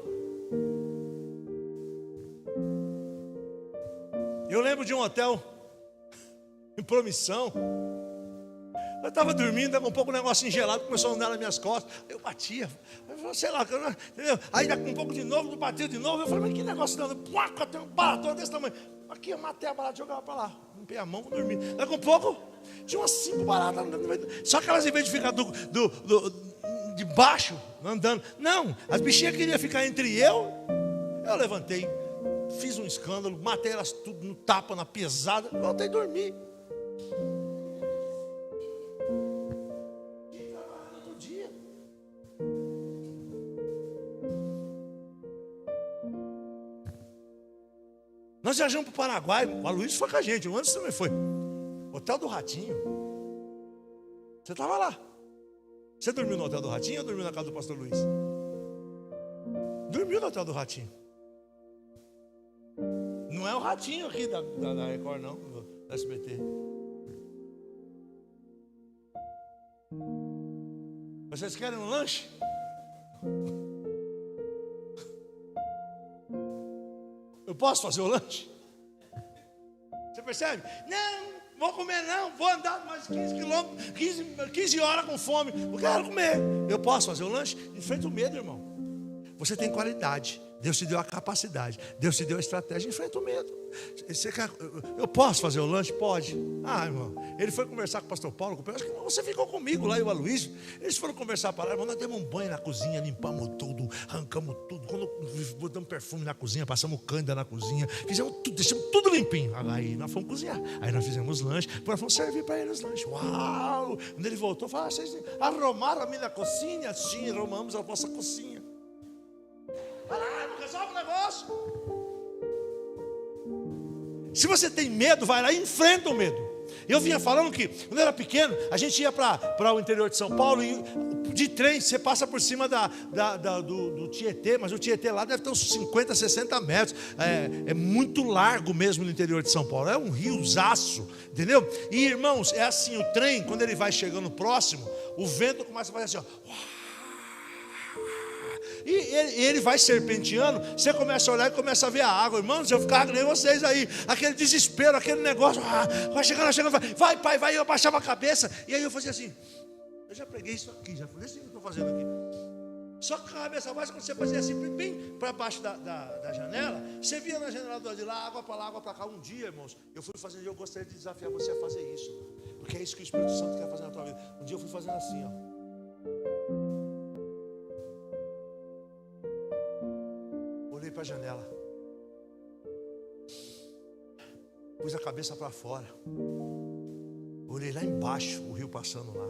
Eu lembro de um hotel em Promissão. Eu estava dormindo, estava um pouco um negocinho gelado, começou a andar nas minhas costas. Eu batia, sei lá, entendeu? Aí daqui um pouco de novo, batia de novo. Eu falei, mas que negócio não? Tem um baratão desse tamanho. Aqui eu matei a barata, jogava para lá. Limpei a mão, vou dormir. Daqui um pouco, tinha umas 5 baratas. Só que elas, em vez de ficar de baixo, andando. Não, as bichinhas queriam ficar entre eu levantei, fiz um escândalo, matei elas tudo no tapa, na pesada, voltei a dormir. Nós viajamos para o Paraguai, o Aloysio foi com a gente, o Anderson também foi. Hotel do Ratinho. Você estava lá. Você dormiu no Hotel do Ratinho ou dormiu na casa do pastor Luiz? Dormiu no Hotel do Ratinho. Não é o Ratinho aqui da Record, não, da SBT. Vocês querem um lanche? Eu posso fazer o lanche? Você percebe? Não, vou comer não, vou andar mais 15 quilômetros, 15 horas com fome. Eu quero comer. Eu posso fazer o lanche? Enfrenta o medo, irmão. Você tem qualidade. Deus te deu a capacidade. Deus te deu a estratégia. Enfrenta o medo. Eu posso fazer o lanche? Pode. Irmão, ele foi conversar com o pastor Paulo. Acho que você ficou comigo lá e o Aloysio. Eles foram conversar para lá. Irmão, nós demos um banho na cozinha, limpamos tudo, arrancamos tudo. Quando botamos perfume na cozinha, passamos cândida na cozinha, fizemos tudo, deixamos tudo limpinho. Aí nós fomos cozinhar. Aí nós fizemos lanche, depois fomos servir para eles lanche. Uau! Quando ele voltou, falou: vocês arrumaram a minha cozinha? Sim, arrumamos a vossa cozinha. Vai lá, resolve o negócio. Se você tem medo, vai lá e enfrenta o medo. Eu vinha falando que, quando eu era pequeno, a gente ia para o interior de São Paulo e de trem, você passa por cima do Tietê, mas o Tietê lá deve ter uns 50, 60 metros. É muito largo mesmo no interior de São Paulo. É um riozaço, entendeu? E, irmãos, é assim, o trem, quando ele vai chegando próximo, o vento começa a fazer assim, ó. E ele vai serpenteando, você começa a olhar e começa a ver a água. Irmãos, eu ficava nem vocês aí, aquele desespero, aquele negócio, vai chegando, vai, pai, vai. Eu abaixava a cabeça, e aí eu fazia assim. Eu já preguei isso aqui, já falei assim que eu estou fazendo aqui. Só que a cabeça baixa, quando você fazia assim, bem para baixo da janela, você via na janela do lado de lá, água para lá, água para cá. Um dia, irmãos, eu fui fazendo, eu gostaria de desafiar você a fazer isso, porque é isso que o Espírito Santo quer fazer na tua vida. Um dia eu fui fazendo assim, ó. Olhei para a janela, pus a cabeça para fora, olhei lá embaixo, o rio passando lá,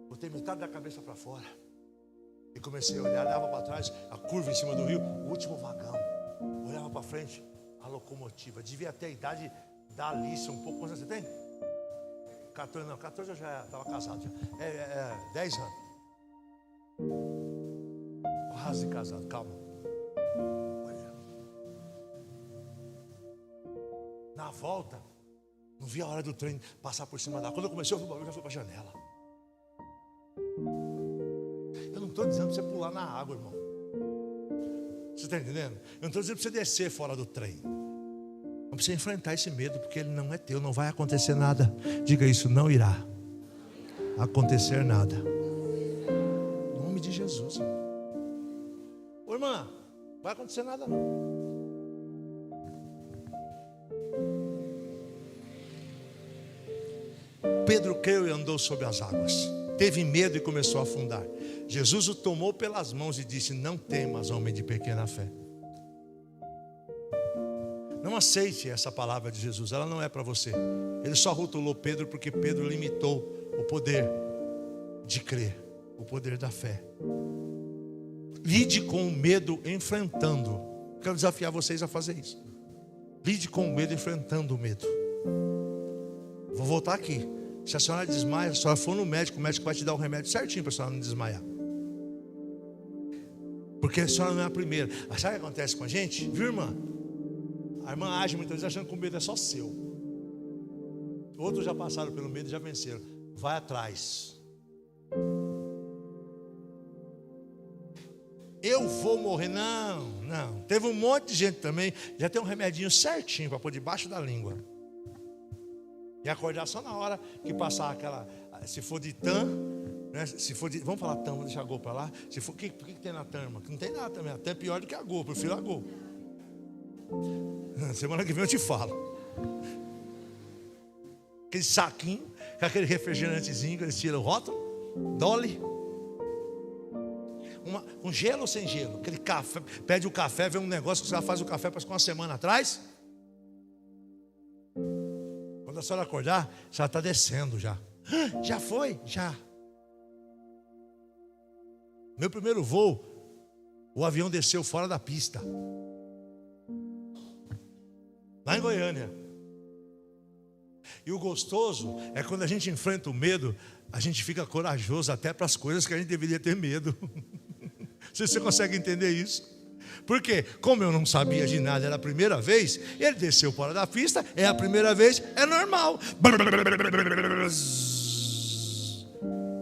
botei metade da cabeça para fora e comecei a olhar, olhava para trás, a curva em cima do rio, o último vagão, olhava para frente, a locomotiva. Devia ter a idade da Alice, um pouco. Quantos você tem? 14, não, 14 eu já estava casado já. 10 anos, quase casado, calma. Olha, na volta, não vi a hora do trem passar por cima da. Quando eu comecei a ouvir o barulho, já fui para a janela. Eu não estou dizendo para você pular na água, irmão. Você está entendendo? Eu não estou dizendo para você descer fora do trem. Não precisa enfrentar esse medo, porque ele não é teu, não vai acontecer nada. Diga isso, não irá acontecer nada. Em nome de Jesus, irmão. Ô irmã, não vai acontecer nada não. Pedro creu e andou sobre as águas. Teve medo e começou a afundar. Jesus o tomou pelas mãos e disse: não temas, homem de pequena fé. Não aceite essa palavra de Jesus, ela não é para você. Ele só rotulou Pedro porque Pedro limitou o poder de crer, o poder da fé. Lide com o medo enfrentando. Quero desafiar vocês a fazer isso. Lide com o medo enfrentando o medo. Vou voltar aqui. Se a senhora desmaia, se a senhora for no médico, o médico vai te dar o remédio certinho para a senhora não desmaiar. Porque a senhora não é a primeira. Sabe o que acontece com a gente? Viu, irmã? A irmã age muitas vezes achando que o medo é só seu. Outros já passaram pelo medo e já venceram. Vai atrás. Eu vou morrer. Não. Teve um monte de gente também. Já tem um remedinho certinho para pôr debaixo da língua. E acordar só na hora que passar aquela. Se for de TAM, né? Se for de. Vamos falar TAM, vamos deixar a Gol para lá. Se for, o que tem na TAM, irmão? Não tem nada também. Até pior do que a Gol. Prefiro a Gol. Semana que vem eu te falo. Aquele saquinho, com aquele refrigerantezinho que eles tiram o rótulo, Dolly. Um gelo ou sem gelo? Aquele café, pede o café, vê um negócio que você já faz o café parece que uma semana atrás. Quando a senhora acordar, a senhora está descendo já. Já foi? Já. Meu primeiro voo, o avião desceu fora da pista. Lá em Goiânia. E o gostoso é quando a gente enfrenta o medo, a gente fica corajoso até para as coisas que a gente deveria ter medo. Não sei se você consegue entender isso. Porque, como eu não sabia de nada, era a primeira vez, ele desceu fora da pista, é a primeira vez, é normal.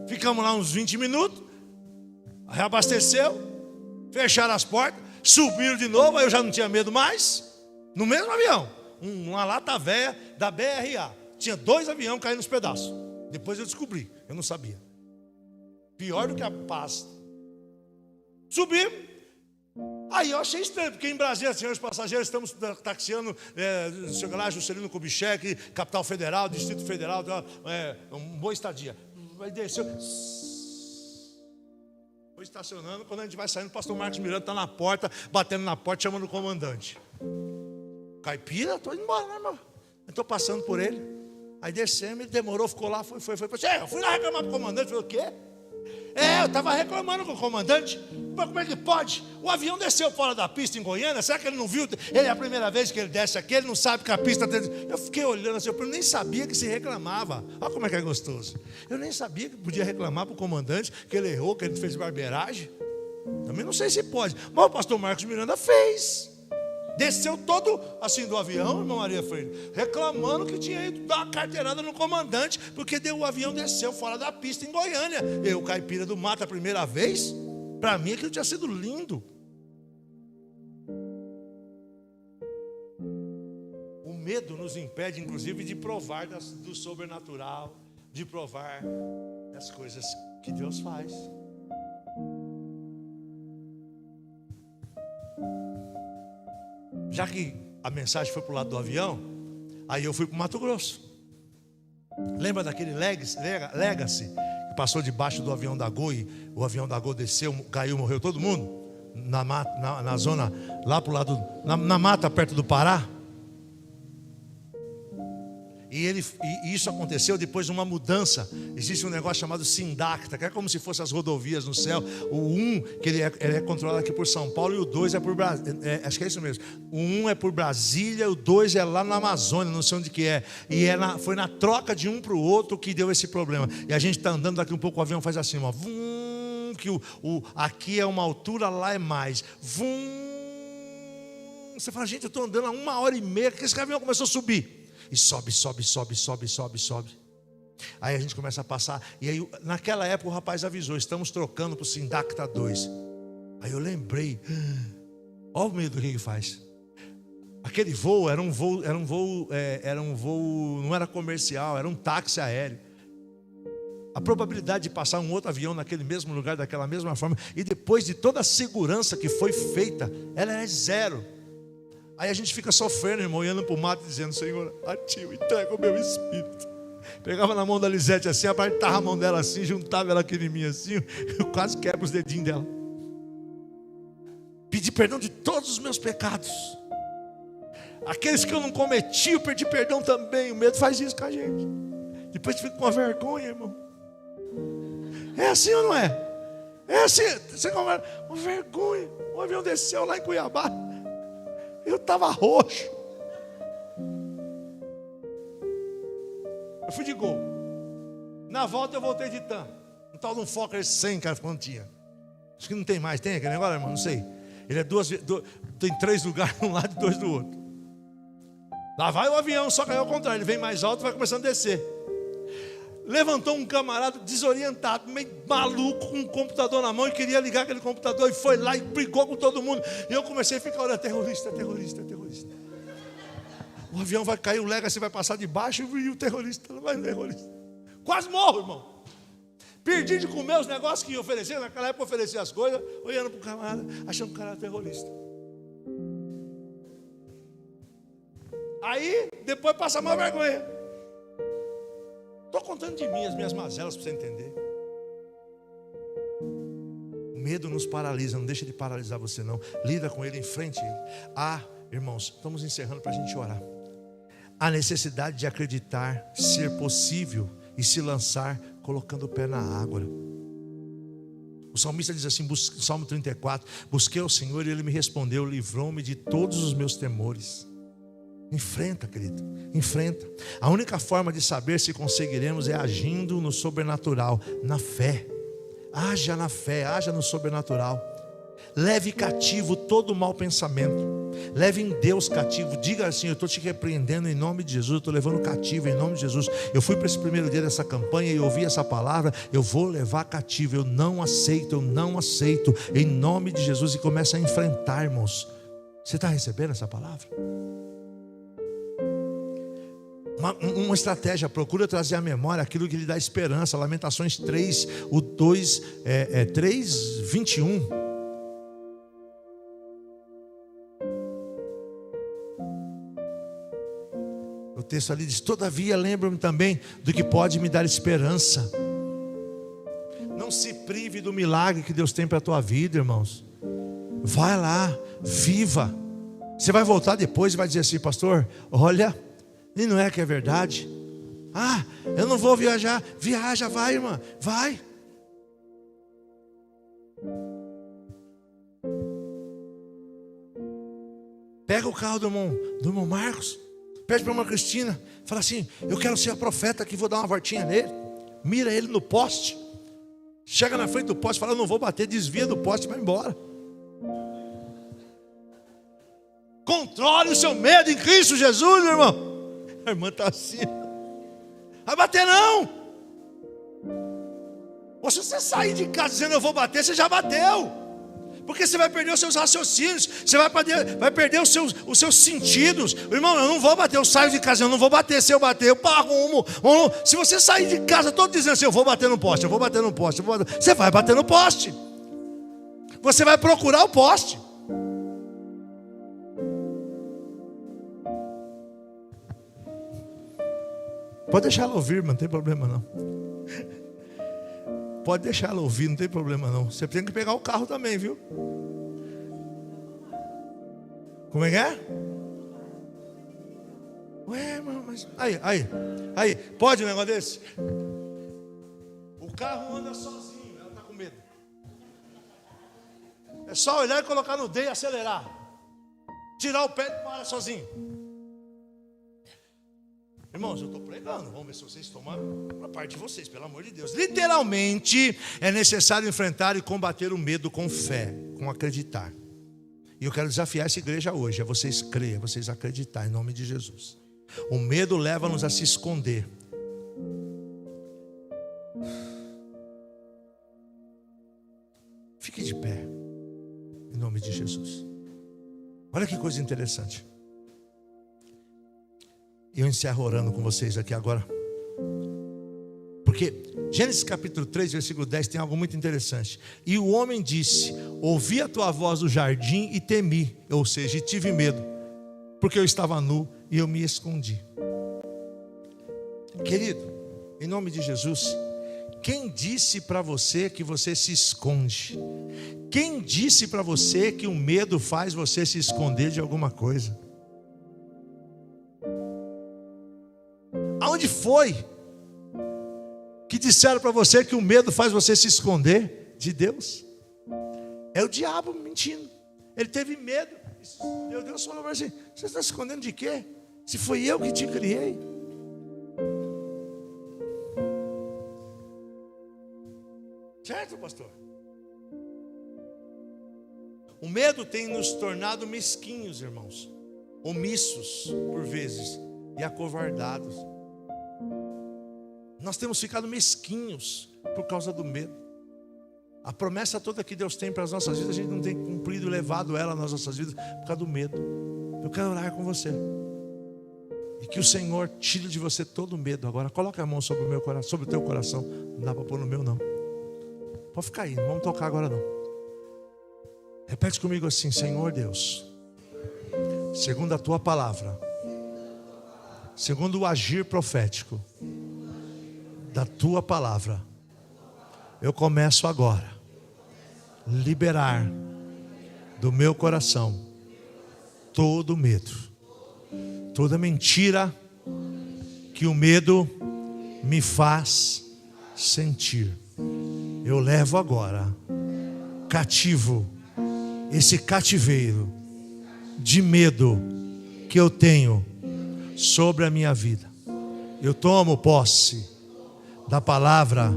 Ficamos lá uns 20 minutos, reabasteceu, fecharam as portas, subiram de novo, aí eu já não tinha medo mais. No mesmo avião, uma lata velha da BRA. Tinha 2 aviões caindo nos pedaços. Depois eu descobri, eu não sabia. Pior do que a paz. Subimos. Aí eu achei estranho, porque em Brasília, senhores passageiros, estamos taxiando lá, Juscelino Kubitschek, Capital Federal, Distrito Federal, uma boa estadia. Aí desceu. Foi estacionando, quando a gente vai saindo, o pastor Marcos Miranda está na porta, batendo na porta, chamando o comandante. Caipira, estou indo embora, né, irmão? Eu estou passando por ele. Aí descemos, ele demorou, ficou lá, foi. Eu fui lá reclamar com o comandante. Falei, o quê? Eu estava reclamando com o comandante. Mas como é que pode? O avião desceu fora da pista em Goiânia. Será que ele não viu? Ele é a primeira vez que ele desce aqui, ele não sabe que a pista tem. Eu fiquei olhando assim, eu nem sabia que se reclamava. Olha como é que é gostoso. Eu nem sabia que podia reclamar para o comandante que ele errou, que ele fez barbeiragem. Também não sei se pode. Mas o pastor Marcos Miranda fez. Desceu todo assim do avião, irmã Maria Freire, reclamando que tinha ido dar uma carteirada no comandante, porque o avião desceu fora da pista em Goiânia. Eu, caipira do mato, a primeira vez, para mim aquilo tinha sido lindo. O medo nos impede, inclusive, de provar do sobrenatural, de provar as coisas que Deus faz. Já que a mensagem foi para o lado do avião, aí eu fui para o Mato Grosso. Lembra daquele Legacy que passou debaixo do avião da Gol e o avião da Gol desceu, caiu, morreu todo mundo? Na zona, lá para o lado, na mata perto do Pará. E isso aconteceu depois de uma mudança. Existe um negócio chamado Sindacta, que é como se fossem as rodovias no céu. O 1, que ele é controlado aqui por São Paulo, e o 2 é por Brasília. Acho que é isso mesmo. O 1 é por Brasília, o 2 é lá na Amazônia, não sei onde que é. E foi na troca de um para o outro que deu esse problema. E a gente está andando, daqui um pouco o avião faz assim, ó. Vum, que aqui é uma altura, lá é mais. Vum. Você fala, gente, eu estou andando há 1h30, que esse avião começou a subir. E sobe. Aí a gente começa a passar. E aí, naquela época, o rapaz avisou: estamos trocando para o Sindacta 2. Aí eu lembrei: olha o medo que faz. Aquele voo era um voo, não era comercial, era um táxi aéreo. A probabilidade de passar um outro avião naquele mesmo lugar, daquela mesma forma, e depois de toda a segurança que foi feita, ela é zero. Aí a gente fica sofrendo, irmão, olhando para o mato, dizendo: Senhor, a Ti eu entrego o meu espírito. Pegava na mão da Lisete assim, apertava a mão dela assim, juntava ela aqui em mim assim, eu quase quebro os dedinhos dela. Pedi perdão de todos os meus pecados. Aqueles que eu não cometi, eu pedi perdão também. O medo faz isso com a gente. Depois fica com uma vergonha, irmão. É assim ou não é? É assim, você com uma vergonha. O avião desceu lá em Cuiabá. Eu estava roxo. Eu fui de Gol. Na volta eu voltei de TAM. Um tal de um Fokker 100, cara, quando tinha. Acho que não tem mais. Tem aquele negócio, irmão? Não sei. Ele é tem 3 lugares de um lado e 2 do outro. Lá vai o avião, só que aí ao contrário. Ele vem mais alto e vai começando a descer. Levantou um camarada desorientado, meio maluco, com um computador na mão, e queria ligar aquele computador, e foi lá e brigou com todo mundo. E eu comecei a ficar olhando: terrorista. O avião vai cair, o Legacy vai passar de baixo, e o terrorista não vai, terrorista. Quase morro, irmão. Perdi de comer os negócios que oferecia. Naquela época eu oferecia as coisas, olhando para o camarada, achando que o cara era terrorista. Aí, depois passa mais vergonha. Estou contando de mim, as minhas mazelas, para você entender. O medo nos paralisa, não deixa de paralisar você não. Lida com ele, enfrente ele. Irmãos, estamos encerrando para a gente orar. A necessidade de acreditar ser possível e se lançar colocando o pé na água. O salmista diz assim, Salmo 34: busquei ao Senhor e Ele me respondeu, livrou-me de todos os meus temores. Enfrenta, querido, enfrenta. A única forma de saber se conseguiremos é agindo no sobrenatural, na fé. Haja na fé, haja no sobrenatural. Leve cativo todo mau pensamento. Leve em Deus cativo. Diga assim: eu estou te repreendendo em nome de Jesus. Eu estou levando cativo em nome de Jesus. Eu fui para esse primeiro dia dessa campanha e ouvi essa palavra. Eu vou levar cativo. Eu não aceito em nome de Jesus. E começa a enfrentar, irmãos. Você está recebendo essa palavra? Uma estratégia: procura trazer à memória aquilo que lhe dá esperança. Lamentações 3, o 2, 3, 21. O texto ali diz: todavia lembro-me também do que pode me dar esperança. Não se prive do milagre que Deus tem para a tua vida, irmãos. Vai lá, viva. Você vai voltar depois e vai dizer assim: pastor, olha, e não é que é verdade? Eu não vou viajar. Viaja, vai, irmã, vai. Pega o carro do irmão Marcos, pede para a irmã Cristina, fala assim: eu quero ser a profeta aqui, vou dar uma voltinha nele. Mira ele no poste. Chega na frente do poste, fala: eu não vou bater, desvia do poste e vai embora. Controle o seu medo em Cristo Jesus, meu irmão. A irmã está assim: vai bater não. Ou se você sair de casa dizendo eu vou bater, você já bateu. Porque você vai perder os seus raciocínios, você vai perder os seus sentidos. Irmão, eu não vou bater, eu saio de casa, eu não vou bater. Se eu bater, eu arrumo. Se você sair de casa todo dizendo assim, eu vou bater no poste, eu vou bater no poste, você vai bater no poste. Você vai procurar o poste. Pode deixar ela ouvir, não tem problema não. Pode deixar ela ouvir, não tem problema não. Você tem que pegar o carro também, viu? Como é que é? Ué, mas... Aí. Pode um negócio desse? O carro anda sozinho, ela está com medo. É só olhar e colocar no D e acelerar. Tirar o pé e parar sozinho. Irmãos, eu estou pregando, vamos ver se vocês tomam uma parte de vocês, pelo amor de Deus. Literalmente, é necessário enfrentar e combater o medo com fé, com acreditar. E eu quero desafiar essa igreja hoje, é vocês crer, é vocês acreditar, em nome de Jesus. O medo leva-nos a se esconder. Fique de pé, em nome de Jesus. Olha que coisa interessante. E eu encerro orando com vocês aqui agora. Porque Gênesis capítulo 3, versículo 10 tem algo muito interessante. E o homem disse: ouvi a tua voz do jardim e temi, ou seja, e tive medo, porque eu estava nu e eu me escondi. Querido, em nome de Jesus, quem disse para você que você se esconde? Quem disse para você que o medo faz você se esconder de alguma coisa? Aonde foi que disseram para você que o medo faz você se esconder de Deus? É o diabo mentindo. Ele teve medo. Deus falou para você: você está se escondendo de quê? Se foi eu que te criei. Certo, pastor? O medo tem nos tornado mesquinhos, irmãos, omissos por vezes e acovardados. Nós temos ficado mesquinhos por causa do medo. A promessa toda que Deus tem para as nossas vidas, a gente não tem cumprido e levado ela nas nossas vidas por causa do medo. Eu quero orar com você. E que o Senhor tire de você todo o medo. Agora coloca a mão sobre o meu coração, sobre o teu coração. Não dá para pôr no meu não. Pode ficar aí, não vamos tocar agora não. Repete comigo assim: Senhor Deus, segundo a tua palavra, segundo o agir profético da tua palavra, eu começo agora liberar do meu coração todo medo, toda mentira que o medo me faz sentir. Eu levo agora cativo esse cativeiro de medo que eu tenho sobre a minha vida. Eu tomo posse da palavra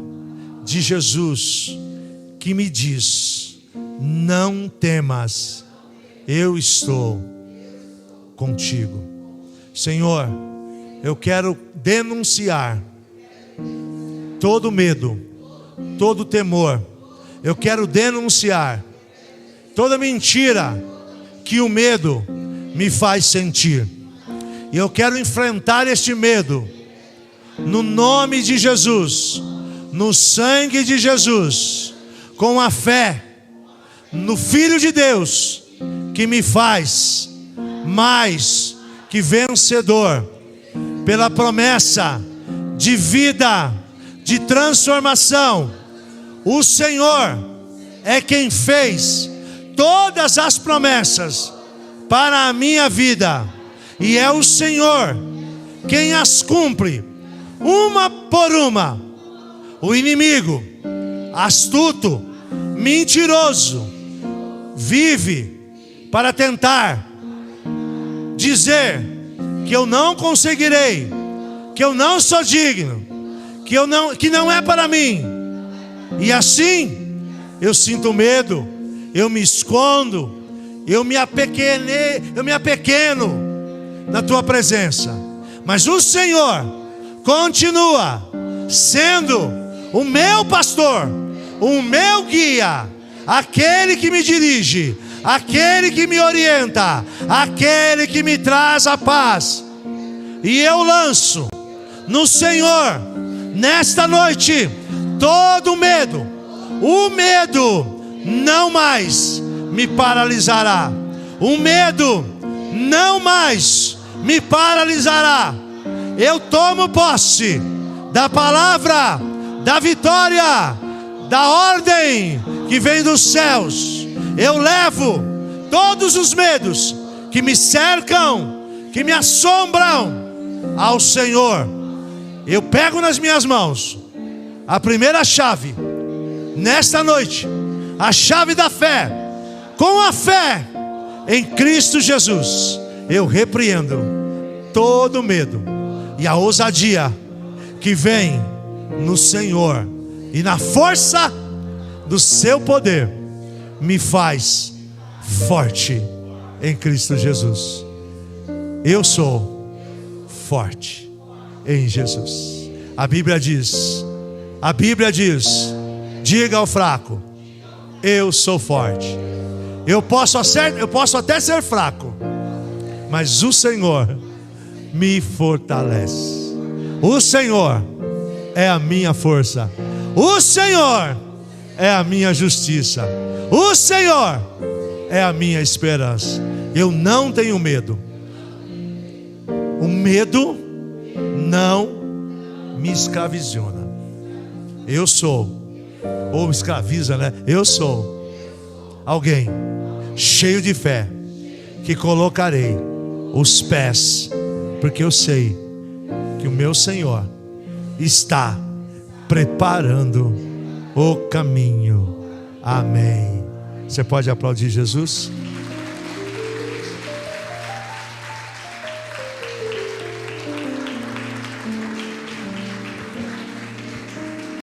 de Jesus que me diz: não temas, eu estou contigo. Senhor, eu quero denunciar todo medo, todo temor. Eu quero denunciar toda mentira que o medo me faz sentir. E eu quero enfrentar este medo no nome de Jesus, no sangue de Jesus, com a fé no Filho de Deus, que me faz mais que vencedor, pela promessa de vida, de transformação. O Senhor é quem fez todas as promessas para a minha vida, e é o Senhor quem as cumpre, uma por uma. O inimigo, astuto, mentiroso, vive para tentar dizer que eu não conseguirei, que eu não sou digno, que não é para mim. E assim eu sinto medo, eu me escondo, eu me apequeno na tua presença. Mas o Senhor continua sendo o meu pastor, o meu guia, aquele que me dirige, aquele que me orienta, aquele que me traz a paz. E eu lanço no Senhor, nesta noite, todo medo. O medo não mais me paralisará. O medo não mais me paralisará. Eu tomo posse da palavra, da vitória, da ordem que vem dos céus. Eu levo todos os medos que me cercam, que me assombram, ao Senhor. Eu pego nas minhas mãos a primeira chave, nesta noite, a chave da fé. Com a fé em Cristo Jesus, eu repreendo todo medo e a ousadia que vem no Senhor, e na força do seu poder me faz forte em Cristo Jesus. Eu sou forte em Jesus. A Bíblia diz, diga ao fraco, eu sou forte. Eu posso até ser fraco, mas o Senhor me fortalece. O Senhor é a minha força. O Senhor é a minha justiça. O Senhor é a minha esperança. Eu não tenho medo. O medo não me escraviziona. Eu sou, ou me escraviza, né? Eu sou alguém cheio de fé, que colocarei os pés, porque eu sei que o meu Senhor está preparando o caminho. Amém. Você pode aplaudir Jesus?